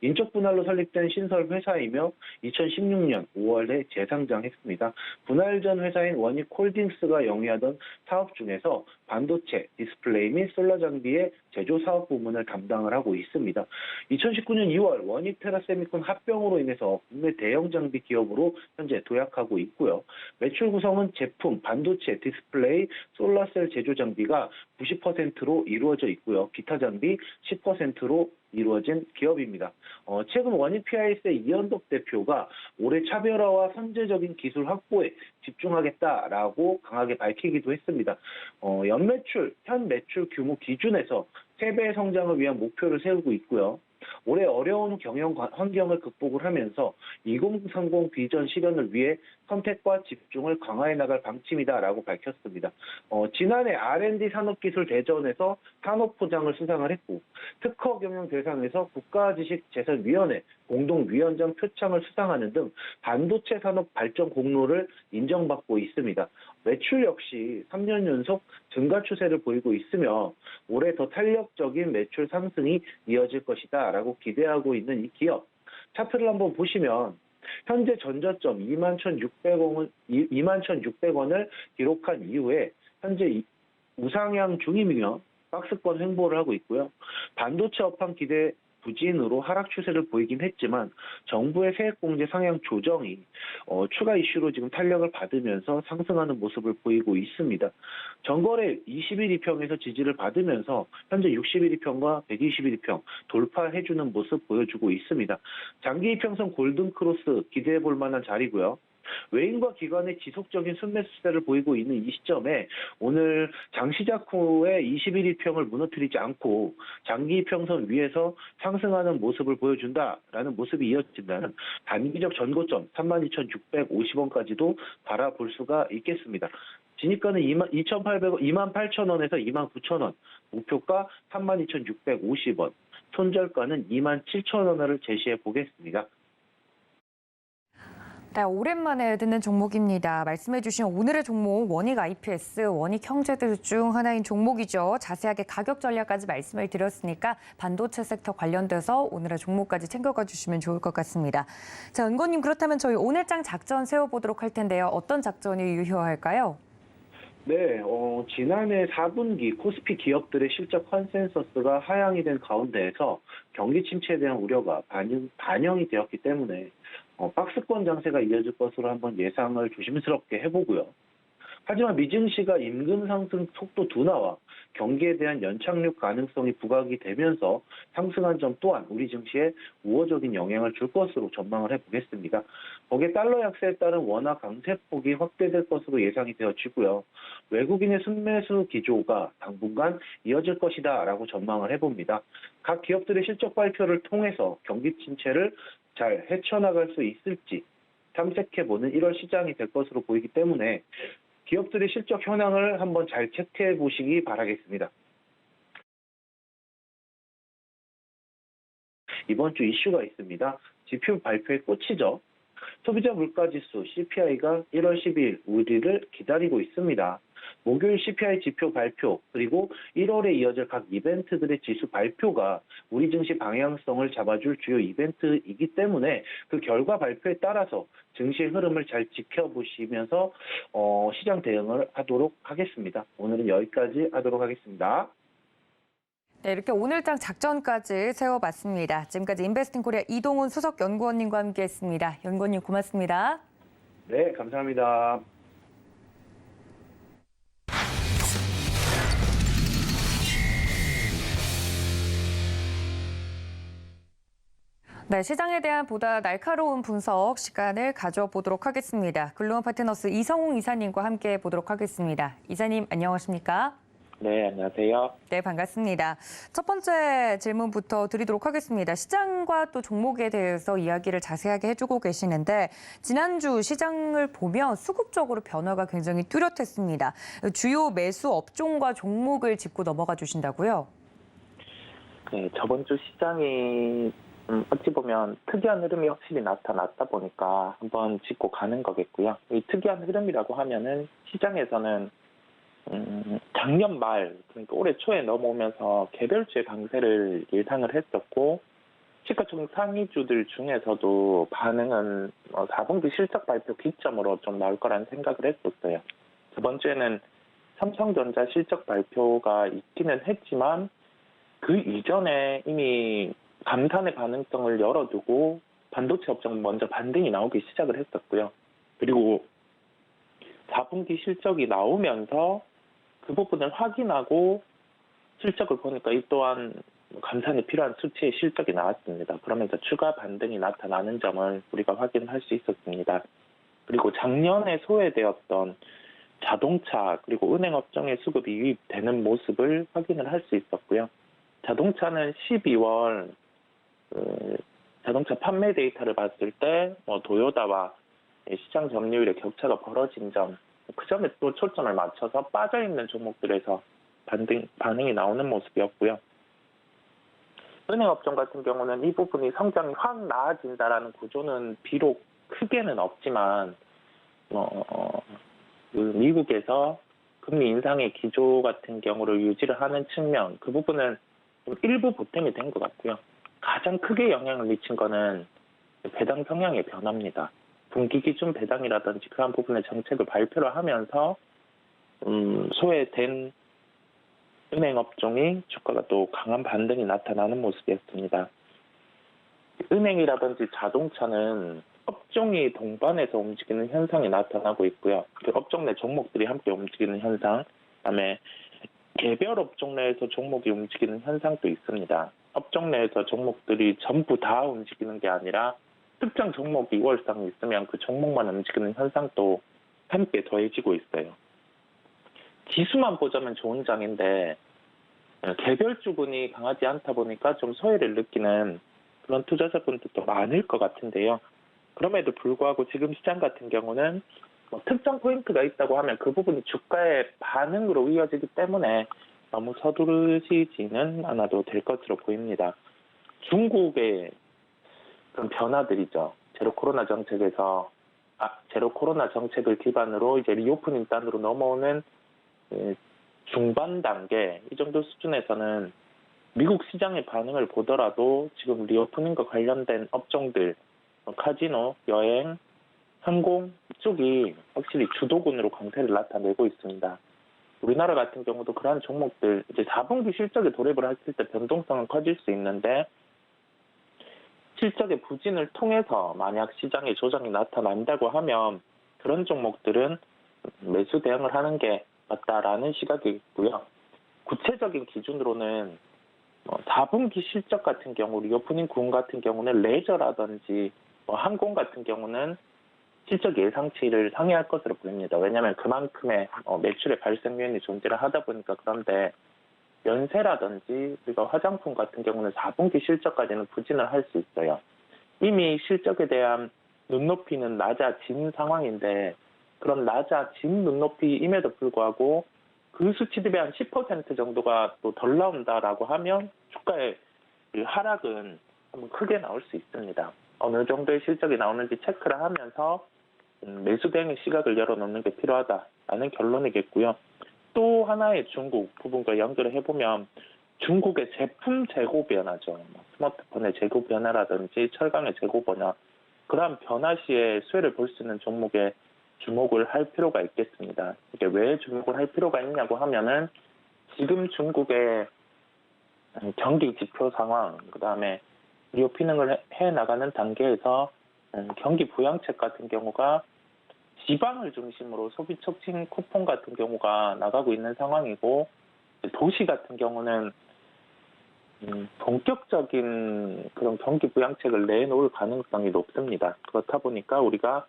인적 분할로 설립된 신설 회사이며 2016년 5월에 재상장했습니다. 분할 전 회사인 원익홀딩스가 영위하던 사업 중에서 반도체, 디스플레이 및 솔라 장비의 제조 사업 부문을 담당을 하고 있습니다. 2019년 2월 원익 테라세미콘 합병으로 인해서 국내 대형 장비 기업으로 현재 도약하고 있고요. 매출 구성은 제품, 반도체, 디스플레이, 솔라셀 제조 장비가 90%로 이루어져 있고요. 기타 장비 10%로 이루어진 기업입니다. 최근 원익 PIS의 이현덕 대표가 올해 차별화와 선제적인 기술 확보에 집중하겠다라고 강하게 밝히기도 했습니다. 현 매출 규모 기준에서 3배의 성장을 위한 목표를 세우고 있고요. 올해 어려운 경영 환경을 극복을 하면서 2030 비전 실현을 위해 선택과 집중을 강화해 나갈 방침이다라고 밝혔습니다. 지난해 R&D 산업기술대전에서 산업포장을 수상을 했고 특허 경영 대상에서 국가지식재산위원회 공동위원장 표창을 수상하는 등 반도체 산업 발전 공로를 인정받고 있습니다. 매출 역시 3년 연속 증가 추세를 보이고 있으며 올해 더 탄력적인 매출 상승이 이어질 것이다라고 기대하고 있는 이 기업. 차트를 한번 보시면 현재 전저점 21,600원을 기록한 이후에 현재 우상향 중이며 박스권 횡보를 하고 있고요. 반도체 업황 기대 부진으로 하락 추세를 보이긴 했지만 정부의 세액공제 상향 조정이 추가 이슈로 지금 탄력을 받으면서 상승하는 모습을 보이고 있습니다. 전거래 20일 이평에서 지지를 받으면서 현재 60일 이평과 120일 이평 돌파해주는 모습 보여주고 있습니다. 장기 이평선 골든크로스 기대해 볼 만한 자리고요. 외인과 기관의 지속적인 순매수세를 보이고 있는 이 시점에 오늘 장시작 후에 21일 이평을 무너뜨리지 않고 장기 이평선 위에서 상승하는 모습을 보여준다라는 모습이 이어진다는 단기적 전고점 32,650원까지도 바라볼 수가 있겠습니다. 진입가는 28,000원에서 29,000원, 목표가 32,650원, 손절가는 27,000원을 제시해 보겠습니다. 네, 오랜만에 듣는 종목입니다. 말씀해주신 오늘의 종목 원익 IPS, 원익 형제들 중 하나인 종목이죠. 자세하게 가격 전략까지 말씀을 드렸으니까 반도체 섹터 관련돼서 오늘의 종목까지 챙겨가 주시면 좋을 것 같습니다. 자, 은고님 그렇다면 저희 오늘장 작전 세워보도록 할 텐데요. 어떤 작전이 유효할까요? 네, 지난해 4분기 코스피 기업들의 실적 컨센서스가 하향이 된 가운데에서 경기 침체에 대한 우려가 반영이 되었기 때문에 박스권 장세가 이어질 것으로 한번 예상을 조심스럽게 해보고요. 하지만 미증시가 임금 상승 속도 둔화와 경기에 대한 연착륙 가능성이 부각이 되면서 상승한 점 또한 우리 증시에 우호적인 영향을 줄 것으로 전망을 해보겠습니다. 거기에 달러 약세에 따른 원화 강세폭이 확대될 것으로 예상이 되어지고요. 외국인의 순매수 기조가 당분간 이어질 것이다라고 전망을 해봅니다. 각 기업들의 실적 발표를 통해서 경기 침체를 잘 헤쳐나갈 수 있을지 탐색해보는 1월 시장이 될 것으로 보이기 때문에 기업들의 실적 현황을 한번 잘 체크해 보시기 바라겠습니다. 이번 주 이슈가 있습니다. 지표 발표의 꽃이죠. 소비자 물가지수 CPI가 1월 12일 우리를 기다리고 있습니다. 목요일 CPI 지표 발표 그리고 1월에 이어질 각 이벤트들의 지수 발표가 우리 증시 방향성을 잡아줄 주요 이벤트이기 때문에 그 결과 발표에 따라서 증시의 흐름을 잘 지켜보시면서 시장 대응을 하도록 하겠습니다. 오늘은 여기까지 하도록 하겠습니다. 네, 이렇게 오늘장 작전까지 세워봤습니다. 지금까지 인베스팅 코리아 이동훈 수석 연구원님과 함께했습니다. 연구원님 고맙습니다. 네, 감사합니다. 네, 시장에 대한 보다 날카로운 분석 시간을 가져보도록 하겠습니다. 글로벌 파트너스 이성웅 이사님과 함께 보도록 하겠습니다. 이사님 안녕하십니까? 네, 안녕하세요. 네, 반갑습니다. 첫 번째 질문부터 드리도록 하겠습니다. 시장과 또 종목에 대해서 이야기를 자세하게 해주고 계시는데 지난주 시장을 보면 수급적으로 변화가 굉장히 뚜렷했습니다. 주요 매수 업종과 종목을 짚고 넘어가 주신다고요? 네, 저번 주 시장이 어찌 보면 특이한 흐름이 확실히 나타났다 보니까 한번 짚고 가는 거겠고요. 이 특이한 흐름이라고 하면은 시장에서는 작년 말, 그러니까 올해 초에 넘어오면서 개별주의 강세를 예상을 했었고 시가총 상위주들 중에서도 반응은 4분기 실적 발표 기점으로 좀 나올 거라는 생각을 했었어요. 저번 주에는 삼성전자 실적 발표가 있기는 했지만 그 이전에 이미 감산의 가능성을 열어두고 반도체 업종 먼저 반등이 나오기 시작을 했었고요. 그리고 4분기 실적이 나오면서 그 부분을 확인하고 실적을 보니까 이 또한 감산이 필요한 수치의 실적이 나왔습니다. 그러면서 추가 반등이 나타나는 점을 우리가 확인할 수 있었습니다. 그리고 작년에 소외되었던 자동차 그리고 은행 업종의 수급이 유입되는 모습을 확인을 할 수 있었고요. 자동차는 12월 자동차 판매 데이터를 봤을 때 도요다와 시장 점유율의 격차가 벌어진 점, 그 점에 또 초점을 맞춰서 빠져있는 종목들에서 반응이 나오는 모습이었고요. 은행 업종 같은 경우는 이 부분이 성장이 확 나아진다라는 구조는 비록 크게는 없지만 미국에서 금리 인상의 기조 같은 경우를 유지를 하는 측면, 그 부분은 일부 보탬이 된 것 같고요. 가장 크게 영향을 미친 거는 배당 성향의 변화입니다. 분기 기준 배당이라든지 그런 부분의 정책을 발표를 하면서 소외된 은행 업종이 주가가 또 강한 반등이 나타나는 모습이었습니다. 은행이라든지 자동차는 업종이 동반해서 움직이는 현상이 나타나고 있고요. 그 업종 내 종목들이 함께 움직이는 현상, 그다음에 개별 업종 내에서 종목이 움직이는 현상도 있습니다. 업종 내에서 종목들이 전부 다 움직이는 게 아니라 특정 종목이 월상이 있으면 그 종목만 움직이는 현상도 함께 더해지고 있어요. 지수만 보자면 좋은 장인데 개별 주군이 강하지 않다 보니까 좀 소외를 느끼는 그런 투자자분들도 많을 것 같은데요. 그럼에도 불구하고 지금 시장 같은 경우는 특정 포인트가 있다고 하면 그 부분이 주가의 반응으로 이어지기 때문에 너무 서두르시지는 않아도 될 것으로 보입니다. 중국의 그런 변화들이죠. 제로 코로나 정책을 기반으로 이제 리오프닝 단으로 넘어오는 중반 단계 이 정도 수준에서는 미국 시장의 반응을 보더라도 지금 리오프닝과 관련된 업종들, 카지노, 여행, 항공 이쪽이 확실히 주도군으로 강세를 나타내고 있습니다. 우리나라 같은 경우도 그러한 종목들 이제 4분기 실적에 돌입을 했을 때 변동성은 커질 수 있는데 실적의 부진을 통해서 만약 시장에 조정이 나타난다고 하면 그런 종목들은 매수 대응을 하는 게 맞다라는 시각이 있고요. 구체적인 기준으로는 4분기 실적 같은 경우 리오프닝 군 같은 경우는 레저라든지 항공 같은 경우는 실적 예상치를 상회할 것으로 보입니다. 왜냐하면 그만큼의 매출의 발생 요인이 존재를 하다 보니까. 그런데 연세라든지 그리고 화장품 같은 경우는 4분기 실적까지는 부진을 할 수 있어요. 이미 실적에 대한 눈높이는 낮아진 상황인데 그런 낮아진 눈높이임에도 불구하고 그 수치 대비 한 10% 정도가 또 덜 나온다라고 하면 주가의 하락은 한번 크게 나올 수 있습니다. 어느 정도의 실적이 나오는지 체크를 하면서 매수 대응의 시각을 열어놓는 게 필요하다라는 결론이겠고요. 또 하나의 중국 부분과 연결을 해보면 중국의 제품 재고 변화죠. 스마트폰의 재고 변화라든지 철강의 재고 변화, 그러한 변화 시에 수혜를 볼 수 있는 종목에 주목을 할 필요가 있겠습니다. 이게 왜 주목을 할 필요가 있냐고 하면은 지금 중국의 경기 지표 상황, 그 다음에 리오프닝을 해 나가는 단계에서 경기 부양책 같은 경우가 지방을 중심으로 소비 촉진 쿠폰 같은 경우가 나가고 있는 상황이고 도시 같은 경우는 본격적인 그런 경기 부양책을 내놓을 가능성이 높습니다. 그렇다 보니까 우리가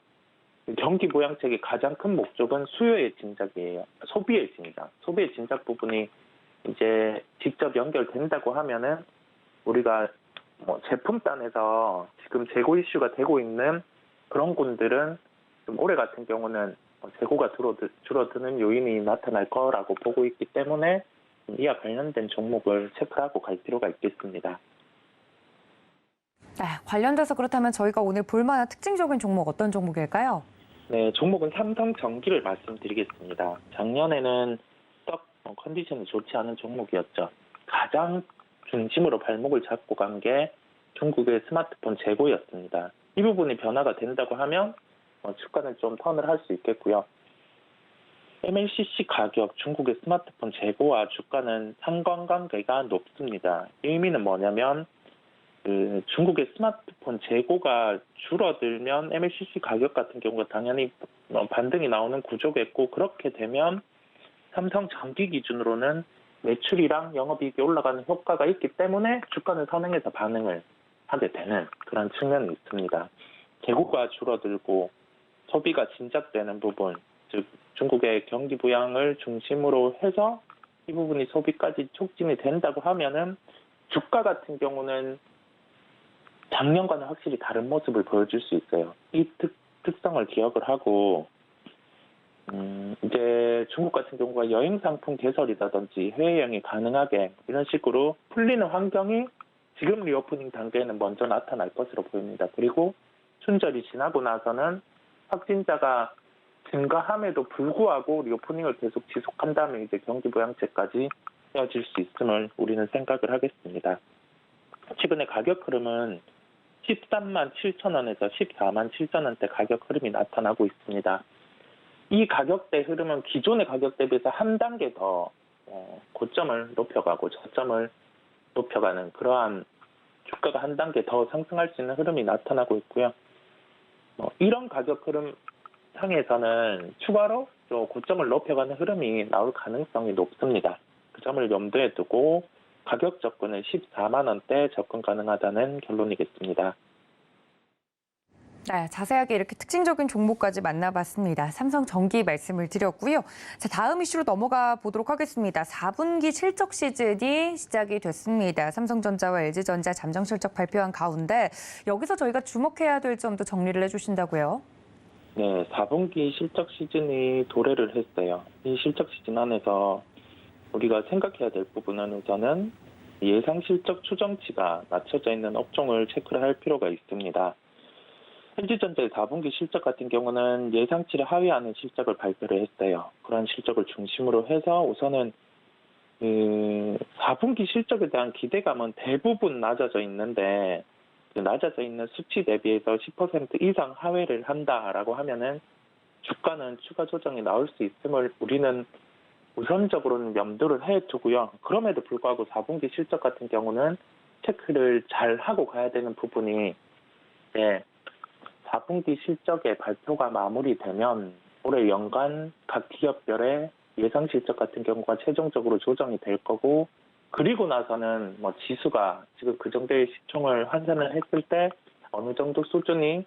경기 부양책의 가장 큰 목적은 수요의 진작이에요. 소비의 진작. 소비의 진작 부분이 이제 직접 연결된다고 하면은 우리가 제품단에서 지금 재고 이슈가 되고 있는 그런 군들은 좀 올해 같은 경우는 재고가 줄어드는 요인이 나타날 거라고 보고 있기 때문에 이와 관련된 종목을 체크하고 갈 필요가 있겠습니다. 네, 관련돼서 그렇다면 저희가 오늘 볼만한 특징적인 종목 어떤 종목일까요? 네, 종목은 삼성전기를 말씀드리겠습니다. 작년에는 썩 컨디션이 좋지 않은 종목이었죠. 가장 중심으로 발목을 잡고 간 게 중국의 스마트폰 재고였습니다. 이 부분이 변화가 된다고 하면 주가는 좀 턴을 할 수 있겠고요. MLCC 가격, 중국의 스마트폰 재고와 주가는 상관관계가 높습니다. 의미는 뭐냐면 중국의 스마트폰 재고가 줄어들면 MLCC 가격 같은 경우가 당연히 반등이 나오는 구조겠고, 그렇게 되면 삼성전기 기준으로는 매출이랑 영업이익이 올라가는 효과가 있기 때문에 주가는 선행해서 반응을 하게 되는 그런 측면이 있습니다. 재고가 줄어들고 소비가 진작되는 부분, 즉 중국의 경기 부양을 중심으로 해서 이 부분이 소비까지 촉진이 된다고 하면은 주가 같은 경우는 작년과는 확실히 다른 모습을 보여줄 수 있어요. 이 특성을 기억을 하고 이제 중국 같은 경우가 여행 상품 개설이라든지 해외여행이 가능하게 이런 식으로 풀리는 환경이 지금 리오프닝 단계에는 먼저 나타날 것으로 보입니다. 그리고 춘절이 지나고 나서는 확진자가 증가함에도 불구하고 리오프닝을 계속 지속한다면 이제 경기 부양책까지 이어질 수 있음을 우리는 생각을 하겠습니다. 최근에 가격 흐름은 13만 7천 원에서 14만 7천 원대 가격 흐름이 나타나고 있습니다. 이 가격대 흐름은 기존의 가격 대비해서 한 단계 더 고점을 높여가고 저점을 높여가는 그러한 주가가 한 단계 더 상승할 수 있는 흐름이 나타나고 있고요. 이런 가격 흐름 상에서는 추가로 또 고점을 높여가는 흐름이 나올 가능성이 높습니다. 그 점을 염두에 두고 가격 접근은 14만 원대 접근 가능하다는 결론이겠습니다. 네, 자세하게 이렇게 특징적인 종목까지 만나봤습니다. 삼성전기 말씀을 드렸고요. 자, 다음 이슈로 넘어가 보도록 하겠습니다. 4분기 실적 시즌이 시작이 됐습니다. 삼성전자와 LG전자 잠정 실적 발표한 가운데 여기서 저희가 주목해야 될 점도 정리를 해주신다고요? 네, 4분기 실적 시즌이 도래를 했어요. 이 실적 시즌 안에서 우리가 생각해야 될 부분은 우선은 예상 실적 추정치가 낮춰져 있는 업종을 체크를 할 필요가 있습니다. LG전자의 4분기 실적 같은 경우는 예상치를 하회하는 실적을 발표를 했어요. 그런 실적을 중심으로 해서 우선은 4분기 실적에 대한 기대감은 대부분 낮아져 있는데 그 낮아져 있는 수치 대비해서 10% 이상 하회를 한다라고 하면은 주가는 추가 조정이 나올 수 있음을 우리는 우선적으로는 염두를 해두고요. 그럼에도 불구하고 4분기 실적 같은 경우는 체크를 잘 하고 가야 되는 부분이 4분기 실적의 발표가 마무리되면 올해 연간 각 기업별의 예상 실적 같은 경우가 최종적으로 조정이 될 거고 그리고 나서는 지수가 지금 그 정도의 시총을 환산을 했을 때 어느 정도 수준이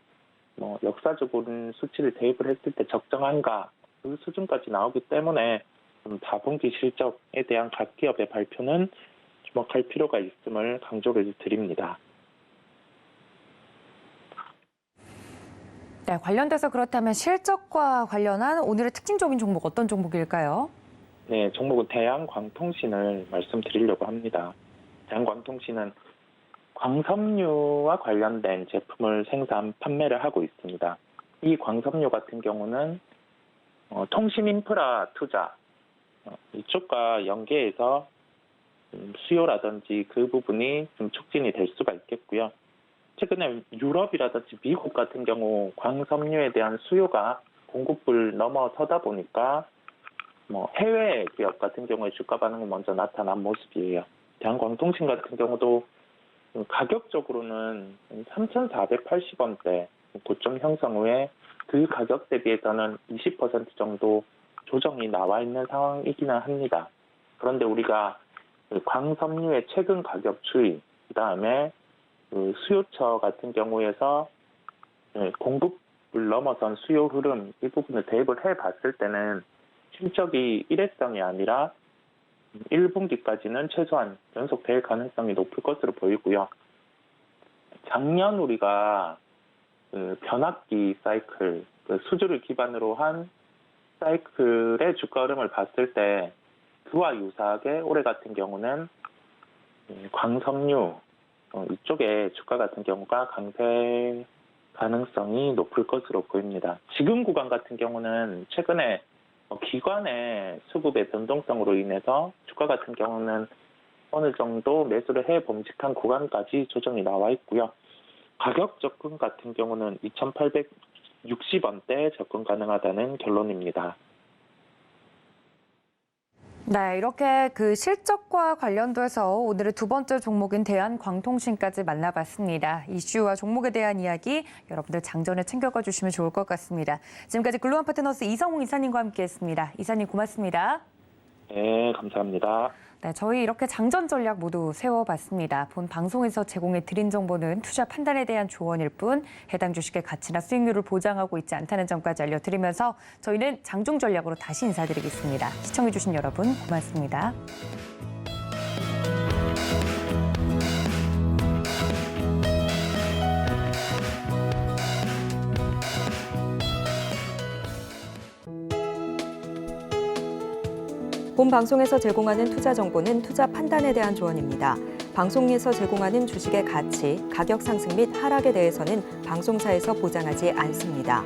역사적으로 수치를 대입을 했을 때 적정한가 그 수준까지 나오기 때문에 4분기 실적에 대한 각 기업의 발표는 주목할 필요가 있음을 강조를 드립니다. 네, 관련돼서 그렇다면 실적과 관련한 오늘의 특징적인 종목 어떤 종목일까요? 네, 종목은 대한광통신을 말씀드리려고 합니다. 대한광통신은 광섬유와 관련된 제품을 생산, 판매를 하고 있습니다. 이 광섬유 같은 경우는 통신인프라 투자, 이쪽과 연계해서 수요라든지 그 부분이 좀 촉진이 될 수가 있겠고요. 최근에 유럽이라든지 미국 같은 경우 광섬유에 대한 수요가 공급을 넘어서다 보니까 해외 기업 같은 경우에 주가 반응이 먼저 나타난 모습이에요. 대한광통신 같은 경우도 가격적으로는 3,480원대 고점 형성 후에 그 가격 대비해서는 20% 정도 조정이 나와 있는 상황이기는 합니다. 그런데 우리가 광섬유의 최근 가격 추이, 그다음에 수요처 같은 경우에서 공급을 넘어선 수요 흐름 이 부분을 대입을 해봤을 때는 실적이 일회성이 아니라 1분기까지는 최소한 연속될 가능성이 높을 것으로 보이고요. 작년 우리가 변압기 사이클, 수주를 기반으로 한 사이클의 주가 흐름을 봤을 때 그와 유사하게 올해 같은 경우는 광섬유 이쪽에 주가 같은 경우가 강세 가능성이 높을 것으로 보입니다. 지금 구간 같은 경우는 최근에 기관의 수급의 변동성으로 인해서 주가 같은 경우는 어느 정도 매수를 해 범직한 구간까지 조정이 나와 있고요. 가격 접근 같은 경우는 2,860원대 접근 가능하다는 결론입니다. 네, 이렇게 그 실적과 관련돼서 오늘의 두 번째 종목인 대한광통신까지 만나봤습니다. 이슈와 종목에 대한 이야기 여러분들 장전에 챙겨가 주시면 좋을 것 같습니다. 지금까지 글로벌 파트너스 이성웅 이사님과 함께했습니다. 이사님 고맙습니다. 네, 감사합니다. 네, 저희 이렇게 장전 전략 모두 세워봤습니다. 본 방송에서 제공해 드린 정보는 투자 판단에 대한 조언일 뿐 해당 주식의 가치나 수익률을 보장하고 있지 않다는 점까지 알려드리면서 저희는 장중 전략으로 다시 인사드리겠습니다. 시청해주신 여러분 고맙습니다. 본 방송에서 제공하는 투자 정보는 투자 판단에 대한 조언입니다. 방송에서 제공하는 주식의 가치, 가격 상승 및 하락에 대해서는 방송사에서 보장하지 않습니다.